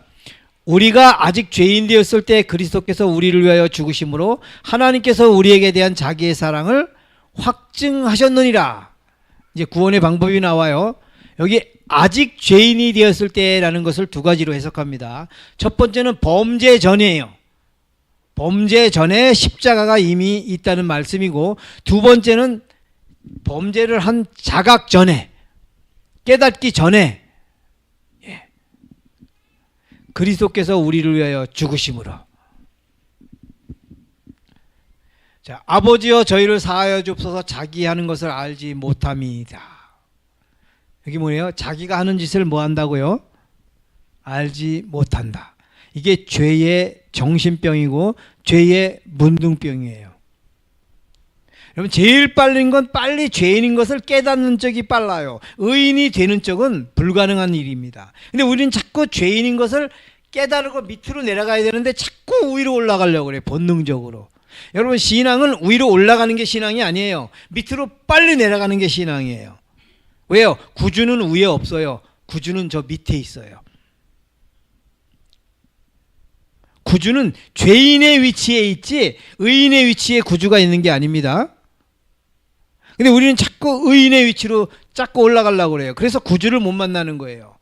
우리가 아직 죄인 되었을 때 그리스도께서 우리를 위하여 죽으심으로 하나님께서 우리에게 대한 자기의 사랑을 확증하셨느니라. 이제 구원의 방법이 나와요. 여기 아직 죄인이 되었을 때라는 것을 두 가지로 해석합니다. 첫 번째는 범죄 전이에요. 범죄 전에 십자가가 이미 있다는 말씀이고, 두 번째는 범죄를 한 자각 전에, 깨닫기 전에 그리스도께서 우리를 위하여 죽으심으로. 자, 아버지여 저희를 사하여 주옵소서, 자기 하는 것을 알지 못함이다. 여기 뭐예요? 자기가 하는 짓을 뭐 한다고요? 알지 못한다. 이게 죄의 정신병이고 죄의 문둥병이에요. 여러분, 제일 빠른 건 빨리 죄인인 것을 깨닫는 쪽이 빨라요. 의인이 되는 쪽은 불가능한 일입니다. 근데 우리는 자꾸 죄인인 것을 깨달고 밑으로 내려가야 되는데 자꾸 위로 올라가려고 그래요. 본능적으로. 여러분, 신앙은 위로 올라가는 게 신앙이 아니에요. 밑으로 빨리 내려가는 게 신앙이에요. 왜요? 구주는 위에 없어요. 구주는 저 밑에 있어요. 구주는 죄인의 위치에 있지 의인의 위치에 구주가 있는 게 아닙니다. 근데 우리는 자꾸 의인의 위치로 자꾸 올라가려고 그래요. 그래서 구주를 못 만나는 거예요.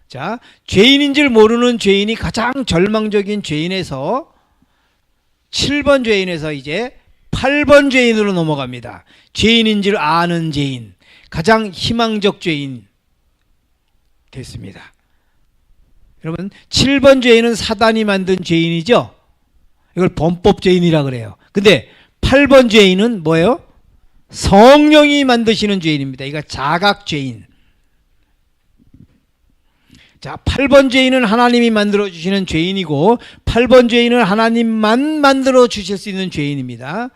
자, 죄인인 줄 모르는 죄인이 가장 절망적인 죄인에서 7번 죄인에서 이제 8번 죄인으로 넘어갑니다. 죄인인 줄 아는 죄인, 가장 희망적 죄인 됐습니다. 여러분, 7번 죄인은 사단이 만든 죄인이죠. 이걸 범법 죄인이라 그래요. 근데 8번 죄인은 뭐예요? 성령이 만드시는 죄인입니다. 이거 자각 죄인. 자, 8번 죄인은 하나님이 만들어 주시는 죄인이고 8번 죄인은 하나님만 만들어 주실 수 있는 죄인입니다.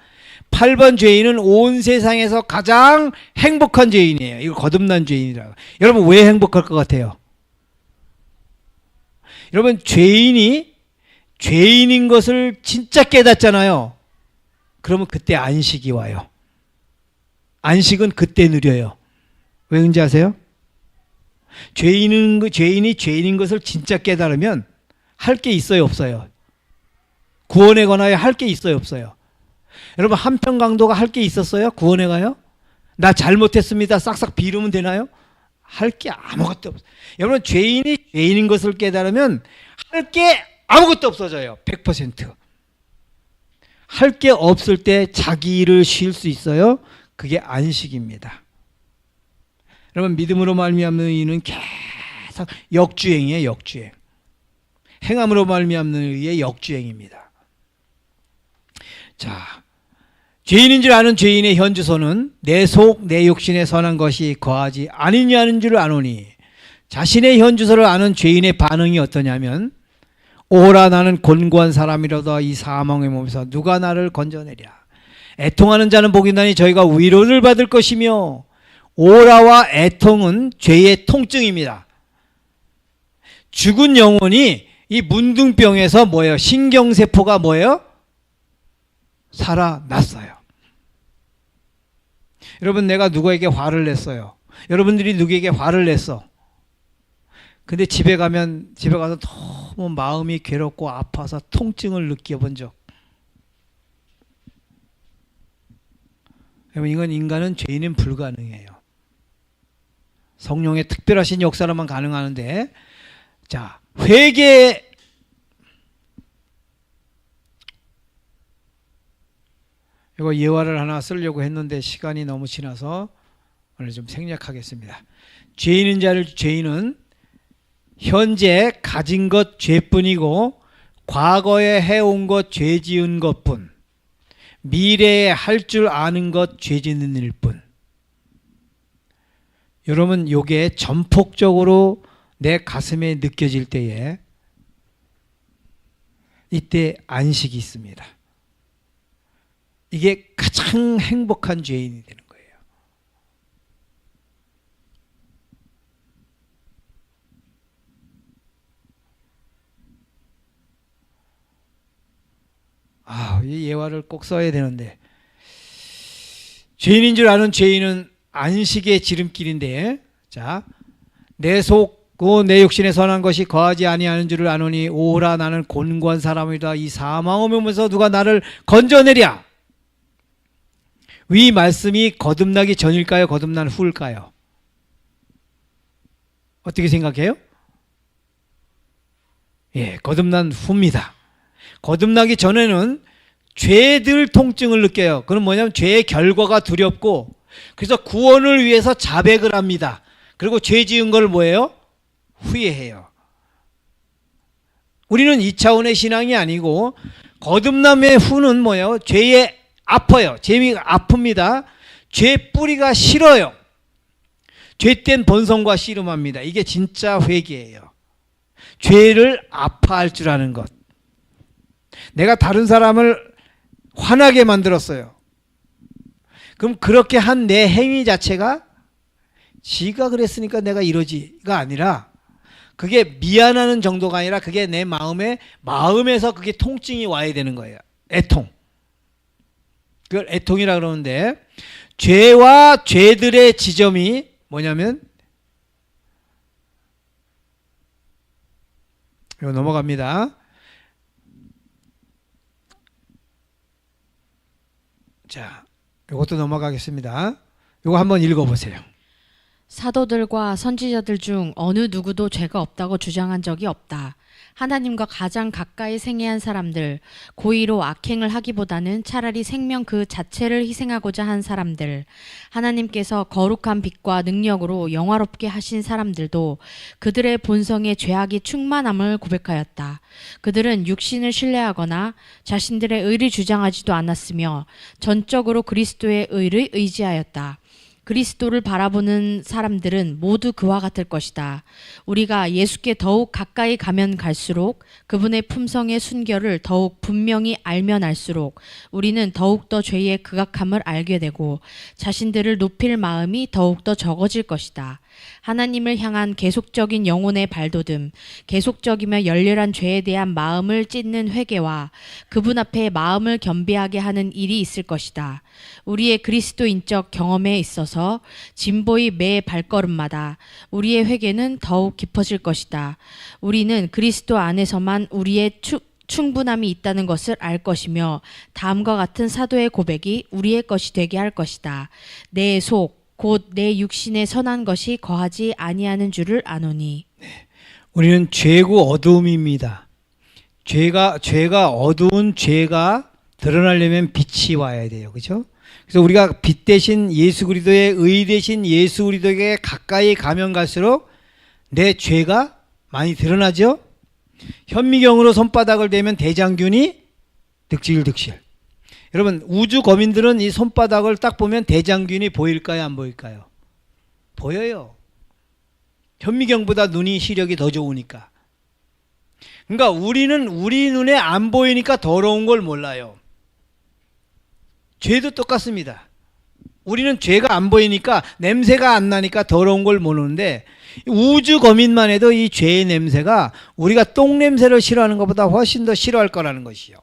8번 죄인은 온 세상에서 가장 행복한 죄인이에요. 이거 거듭난 죄인이라고. 여러분 왜 행복할 것 같아요? 여러분 죄인이 죄인인 것을 진짜 깨닫잖아요. 그러면 그때 안식이 와요. 안식은 그때 누려요. 왜 그런지 아세요? 죄인이 죄인인 것을 진짜 깨달으면 할 게 있어요, 없어요? 구원에 관하여 할 게 있어요, 없어요? 여러분 한평강도가 할 게 있었어요? 구원에 가요? 나 잘못했습니다. 싹싹 비르면 되나요? 할 게 아무것도 없어요. 여러분 죄인이 죄인인 것을 깨달으면 할 게 아무것도 없어져요. 100%. 할 게 없을 때 자기 일을 쉴 수 있어요. 그게 안식입니다. 여러분 믿음으로 말미암는 의는 계속 역주행이에요. 역주행. 행함으로 말미암는 의의 역주행입니다. 자, 죄인인 줄 아는 죄인의 현주소는 내 속 내 욕심에 선한 것이 거하지 아니냐는 줄 아노니, 자신의 현주소를 아는 죄인의 반응이 어떠냐면, 오라 나는 곤고한 사람이로다 이 사망의 몸에서 누가 나를 건져내랴. 애통하는 자는 복이 나니 저희가 위로를 받을 것이며, 오라와 애통은 죄의 통증입니다. 죽은 영혼이 이 문둥병에서 뭐예요? 신경세포가 뭐예요? 살아났어요. 여러분 내가 누구에게 화를 냈어요. 여러분들이 누구에게 화를 냈어. 근데 집에 가서 너무 마음이 괴롭고 아파서 통증을 느껴본 적. 여러분 이건 인간은 죄인은 불가능해요. 성령의 특별하신 역사로만 가능하는데, 자, 회개. 이거 예화를 하나 쓰려고 했는데 시간이 너무 지나서 오늘 좀 생략하겠습니다. 죄인은 현재 가진 것 죄뿐이고 과거에 해온 것 죄 지은 것뿐, 미래에 할 줄 아는 것 죄 짓는 일뿐. 여러분 요게 전폭적으로 내 가슴에 느껴질 때에 이때 안식이 있습니다. 이게 가장 행복한 죄인이 되는 거예요. 이 예화를 꼭 써야 되는데, 죄인인 줄 아는 죄인은 안식의 지름길인데, 자, 내 속 내 육신에 선한 것이 거하지 아니하는 줄을 아노니 오라 나는 곤고한 사람이다 이 사망의 몸에서 누가 나를 건져내랴. 위 말씀이 거듭나기 전일까요? 거듭난 후일까요? 어떻게 생각해요? 예, 거듭난 후입니다. 거듭나기 전에는 죄들 통증을 느껴요. 그건 뭐냐면 죄의 결과가 두렵고, 그래서 구원을 위해서 자백을 합니다. 그리고 죄 지은 걸 뭐예요? 후회해요. 우리는 이 차원의 신앙이 아니고, 거듭남의 후는 뭐예요? 죄에 아파요. 죄가 아픕니다. 죄 뿌리가 싫어요. 죄된 본성과 씨름합니다. 이게 진짜 회개예요. 죄를 아파할 줄 아는 것. 내가 다른 사람을 화나게 만들었어요. 그럼 그렇게 한 내 행위 자체가 지가 그랬으니까 내가 이러지가 아니라, 그게 미안하는 정도가 아니라 그게 내 마음에서 그게 통증이 와야 되는 거예요. 애통. 그걸 애통이라 그러는데, 죄와 죄들의 지점이 뭐냐면, 이거 넘어갑니다. 자, 이것도 넘어가겠습니다. 이거 한번 읽어보세요. 사도들과 선지자들 중 어느 누구도 죄가 없다고 주장한 적이 없다. 하나님과 가장 가까이 생애한 사람들, 고의로 악행을 하기보다는 차라리 생명 그 자체를 희생하고자 한 사람들, 하나님께서 거룩한 빛과 능력으로 영화롭게 하신 사람들도 그들의 본성의 죄악이 충만함을 고백하였다. 그들은 육신을 신뢰하거나 자신들의 의를 주장하지도 않았으며 전적으로 그리스도의 의를 의지하였다. 그리스도를 바라보는 사람들은 모두 그와 같을 것이다. 우리가 예수께 더욱 가까이 가면 갈수록 그분의 품성의 순결을 더욱 분명히 알면 알수록 우리는 더욱더 죄의 극악함을 알게 되고 자신들을 높일 마음이 더욱더 적어질 것이다. 하나님을 향한 계속적인 영혼의 발돋움, 계속적이며 열렬한 죄에 대한 마음을 찢는 회개와 그분 앞에 마음을 겸비하게 하는 일이 있을 것이다. 우리의 그리스도인적 경험에 있어서 진보의 매 발걸음마다 우리의 회개는 더욱 깊어질 것이다. 우리는 그리스도 안에서만 우리의 충분함이 있다는 것을 알 것이며 다음과 같은 사도의 고백이 우리의 것이 되게 할 것이다. 내 속 곧 내 육신에 선한 것이 거하지 아니하는 줄을 아노니. 우리는 죄고 어두움입니다. 죄가 어두운 죄가 드러나려면 빛이 와야 돼요. 그렇죠? 그래서 우리가 빛 대신 예수 그리스도의 의 대신 예수 그리스도에게 가까이 가면 갈수록 내 죄가 많이 드러나죠. 현미경으로 손바닥을 대면 대장균이 득실득실. 여러분, 우주 거민들은 이 손바닥을 딱 보면 대장균이 보일까요, 안 보일까요? 보여요. 현미경보다 눈이 시력이 더 좋으니까. 그러니까 우리는 우리 눈에 안 보이니까 더러운 걸 몰라요. 죄도 똑같습니다. 우리는 죄가 안 보이니까, 냄새가 안 나니까 더러운 걸 모르는데, 우주 거민만 해도 이 죄의 냄새가 우리가 똥 냄새를 싫어하는 것보다 훨씬 더 싫어할 거라는 것이요.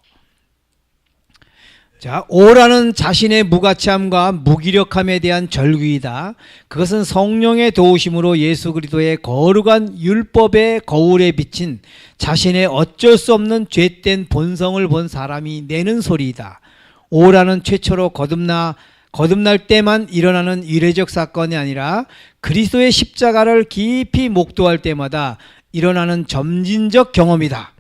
자, 오라는 자신의 무가치함과 무기력함에 대한 절규이다. 그것은 성령의 도우심으로 예수 그리스도의 거룩한 율법의 거울에 비친 자신의 어쩔 수 없는 죄된 본성을 본 사람이 내는 소리이다. 오라는 최초로 거듭날 때만 일어나는 이례적 사건이 아니라 그리스도의 십자가를 깊이 목도할 때마다 일어나는 점진적 경험이다.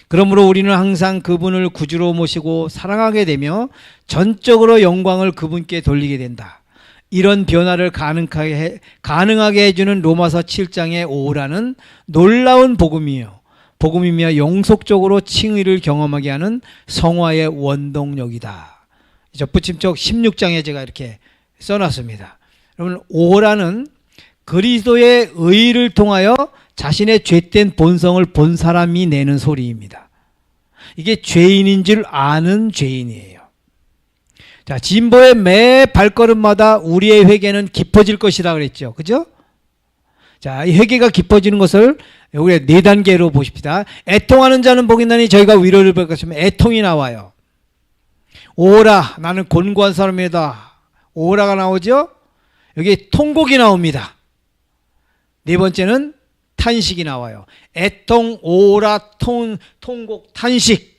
그러므로 우리는 항상 그분을 구주로 모시고 사랑하게 되며 전적으로 영광을 그분께 돌리게 된다. 이런 변화를 가능하게 해주는 로마서 7장의 오라는 놀라운 복음이며 영속적으로 칭의를 경험하게 하는 성화의 원동력이다. 접붙임쪽 16장에 제가 이렇게 써놨습니다. 여러분, 오라는 그리스도의 의를 통하여 자신의 죄된 본성을 본 사람이 내는 소리입니다. 이게 죄인인 줄 아는 죄인이에요. 자, 진보의 매 발걸음마다 우리의 회개는 깊어질 것이라 그랬죠. 그죠? 자, 이 회개가 깊어지는 것을 우리가 4단계로 보십시다. 애통하는 자는 복이 나니 저희가 위로를 받을 것이면 애통이 나와요. 오라, 나는 곤고한 사람이다. 오라가 나오죠? 여기 통곡이 나옵니다. 4번째는 탄식이 나와요. 애통, 오라, 통곡, 탄식.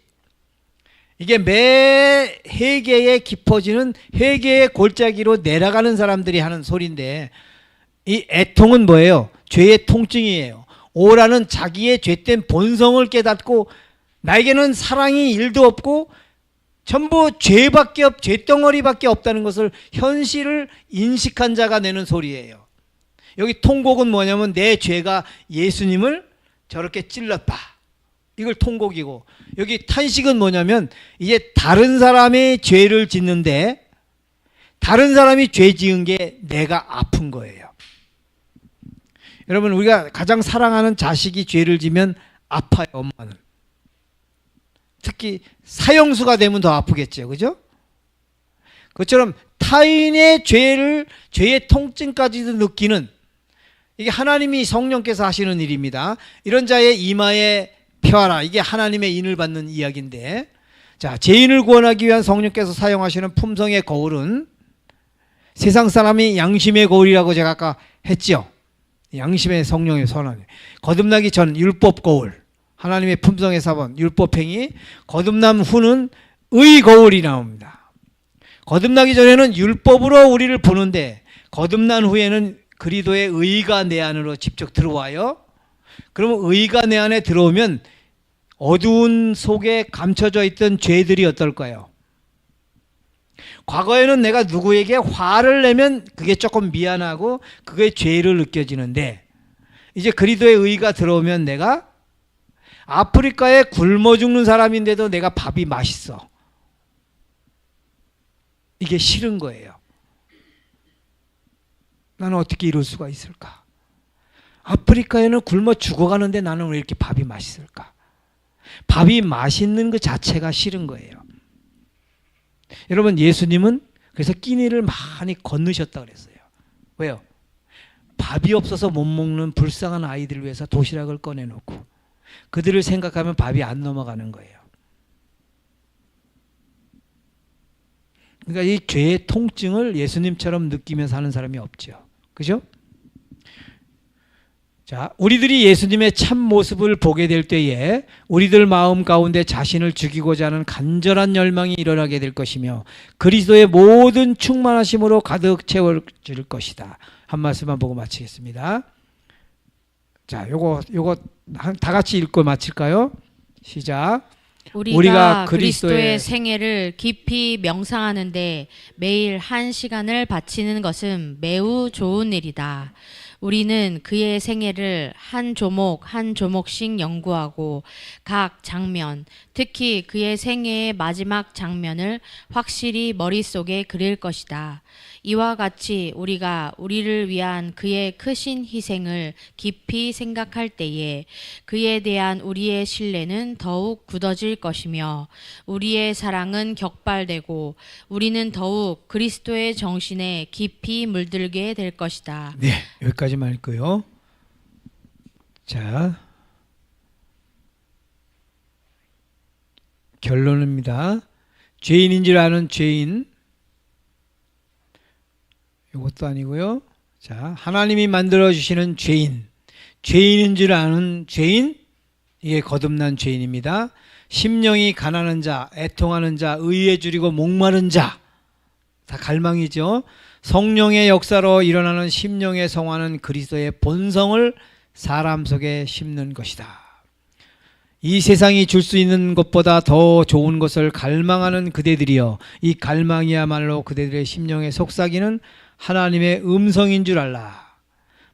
이게 매 회개에 깊어지는 회개의 골짜기로 내려가는 사람들이 하는 소리인데, 이 애통은 뭐예요? 죄의 통증이에요. 오라는 자기의 죄된 본성을 깨닫고 나에게는 사랑이 1도 없고 전부 죄덩어리밖에 없다는 것을 현실을 인식한 자가 내는 소리예요. 여기 통곡은 뭐냐면 내 죄가 예수님을 저렇게 찔렀다. 이걸 통곡이고, 여기 탄식은 뭐냐면 이제 다른 사람의 죄를 짓는데 다른 사람이 죄 지은 게 내가 아픈 거예요. 여러분, 우리가 가장 사랑하는 자식이 죄를 지면 아파요. 엄마는. 특히 사형수가 되면 더 아프겠죠. 그죠? 그것처럼 타인의 죄의 통증까지도 느끼는, 이게 하나님이 성령께서 하시는 일입니다. 이런 자의 이마에 펴라. 이게 하나님의 인을 받는 이야기인데, 자, 죄인을 구원하기 위한 성령께서 사용하시는 품성의 거울은 세상 사람이 양심의 거울이라고 제가 아까 했죠. 양심의 성령의 선언. 거듭나기 전 율법 거울, 하나님의 품성의 사본 율법행위, 거듭남 후는 의 거울이 나옵니다. 거듭나기 전에는 율법으로 우리를 보는데 거듭난 후에는 그리스도의 의가 내 안으로 직접 들어와요. 그러면 의가 내 안에 들어오면 어두운 속에 감춰져 있던 죄들이 어떨까요? 과거에는 내가 누구에게 화를 내면 그게 조금 미안하고 그게 죄를 느껴지는데 이제 그리스도의 의가 들어오면 내가 아프리카에 굶어 죽는 사람인데도 내가 밥이 맛있어. 이게 싫은 거예요. 나는 어떻게 이럴 수가 있을까? 아프리카에는 굶어 죽어가는데 나는 왜 이렇게 밥이 맛있을까? 밥이 맛있는 그 자체가 싫은 거예요. 여러분, 예수님은 그래서 끼니를 많이 건너셨다 그랬어요. 왜요? 밥이 없어서 못 먹는 불쌍한 아이들을 위해서 도시락을 꺼내놓고 그들을 생각하면 밥이 안 넘어가는 거예요. 그러니까 이 죄의 통증을 예수님처럼 느끼면서 하는 사람이 없죠. 그죠? 자, 우리들이 예수님의 참 모습을 보게 될 때에 우리들 마음 가운데 자신을 죽이고자 하는 간절한 열망이 일어나게 될 것이며 그리스도의 모든 충만하심으로 가득 채워질 것이다. 한 말씀만 보고 마치겠습니다. 자, 요거 다 같이 읽고 마칠까요? 시작. 우리가 그리스도의 생애를 깊이 명상하는데 매일 1시간을 바치는 것은 매우 좋은 일이다. 우리는 그의 생애를 한 조목 한 조목씩 연구하고 각 장면, 특히 그의 생애의 마지막 장면을 확실히 머릿속에 그릴 것이다. 이와 같이 우리가 우리를 위한 그의 크신 희생을 깊이 생각할 때에 그에 대한 우리의 신뢰는 더욱 굳어질 것이며 우리의 사랑은 격발되고 우리는 더욱 그리스도의 정신에 깊이 물들게 될 것이다. 네, 여기까지만 할거요. 자, 결론입니다. 죄인인 줄 아는 죄인, 이것도 아니고요. 자, 하나님이 만들어주시는 죄인, 죄인인 줄 아는 죄인, 이게 거듭난 죄인입니다. 심령이 가난한 자, 애통하는 자, 의에 줄이고 목마른 자, 다 갈망이죠. 성령의 역사로 일어나는 심령의 성화는 그리스도의 본성을 사람 속에 심는 것이다. 이 세상이 줄 수 있는 것보다 더 좋은 것을 갈망하는 그대들이여, 이 갈망이야말로 그대들의 심령의 속삭이는 하나님의 음성인 줄 알라.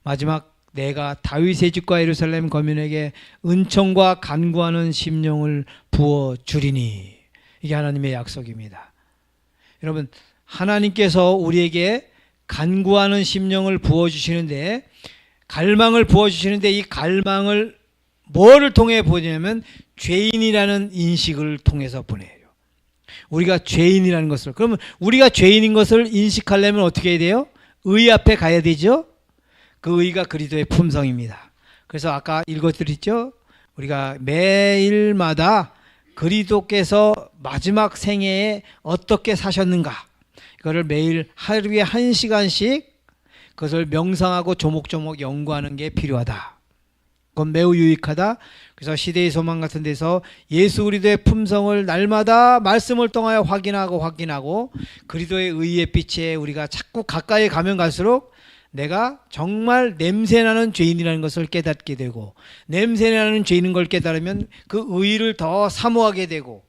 마지막, 내가 다윗의 집과 예루살렘 거민에게 은총과 간구하는 심령을 부어주리니. 이게 하나님의 약속입니다. 여러분, 하나님께서 우리에게 간구하는 심령을 부어주시는데, 갈망을 부어주시는데, 이 갈망을 뭐를 통해 보냐면 죄인이라는 인식을 통해서 보내요. 우리가 죄인이라는 것을, 그러면 우리가 죄인인 것을 인식하려면 어떻게 해야 돼요? 의 앞에 가야 되죠. 그 의가 그리스도의 품성입니다. 그래서 아까 읽어드렸죠. 우리가 매일마다 그리스도께서 마지막 생애에 어떻게 사셨는가, 이거를 매일 하루에 1시간씩 그것을 명상하고 조목조목 연구하는 게 필요하다. 그건 매우 유익하다. 그래서 시대의 소망 같은 데서 예수 그리스도의 품성을 날마다 말씀을 통하여 확인하고 그리스도의 의의 빛에 우리가 자꾸 가까이 가면 갈수록 내가 정말 냄새나는 죄인이라는 것을 깨닫게 되고, 냄새나는 죄인인 걸 깨달으면 그 의를 더 사모하게 되고,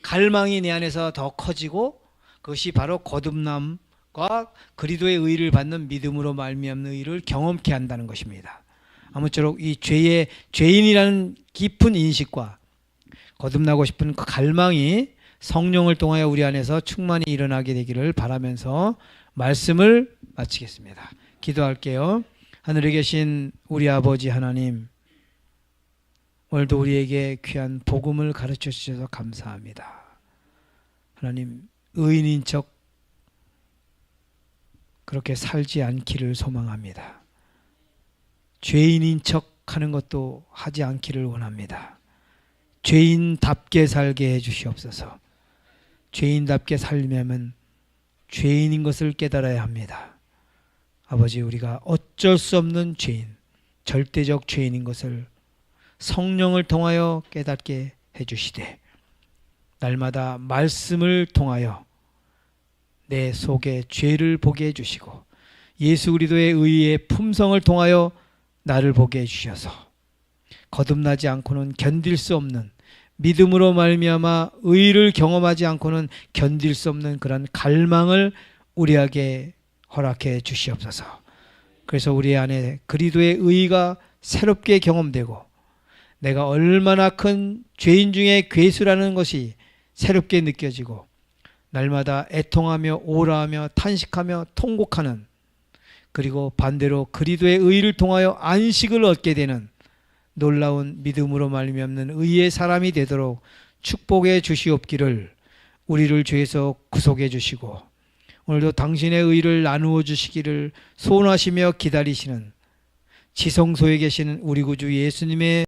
갈망이 내 안에서 더 커지고, 그것이 바로 거듭남과 그리스도의 의를 받는 믿음으로 말미암는 의를 경험케 한다는 것입니다. 아무쪼록 이 죄인이라는 깊은 인식과 거듭나고 싶은 그 갈망이 성령을 통하여 우리 안에서 충만히 일어나게 되기를 바라면서 말씀을 마치겠습니다. 기도할게요. 하늘에 계신 우리 아버지 하나님, 오늘도 우리에게 귀한 복음을 가르쳐 주셔서 감사합니다. 하나님, 의인인 척 그렇게 살지 않기를 소망합니다. 죄인인 척 하는 것도 하지 않기를 원합니다. 죄인답게 살게 해주시옵소서. 죄인답게 살려면 죄인인 것을 깨달아야 합니다. 아버지, 우리가 어쩔 수 없는 죄인, 절대적 죄인인 것을 성령을 통하여 깨닫게 해주시되, 날마다 말씀을 통하여 내 속에 죄를 보게 해주시고 예수 그리스도의 의의 품성을 통하여 나를 보게 해주셔서 거듭나지 않고는 견딜 수 없는, 믿음으로 말미암아 의를 경험하지 않고는 견딜 수 없는 그런 갈망을 우리에게 허락해 주시옵소서. 그래서 우리 안에 그리스도의 의가 새롭게 경험되고 내가 얼마나 큰 죄인 중에 괴수라는 것이 새롭게 느껴지고 날마다 애통하며 오라하며 탄식하며 통곡하는, 그리고 반대로 그리스도의 의를 통하여 안식을 얻게 되는 놀라운 믿음으로 말미암는 의의 사람이 되도록 축복해 주시옵기를 우리를 죄에서 구속해 주시고 오늘도 당신의 의를 나누어 주시기를 소원하시며 기다리시는 지성소에 계시는 우리 구주 예수님의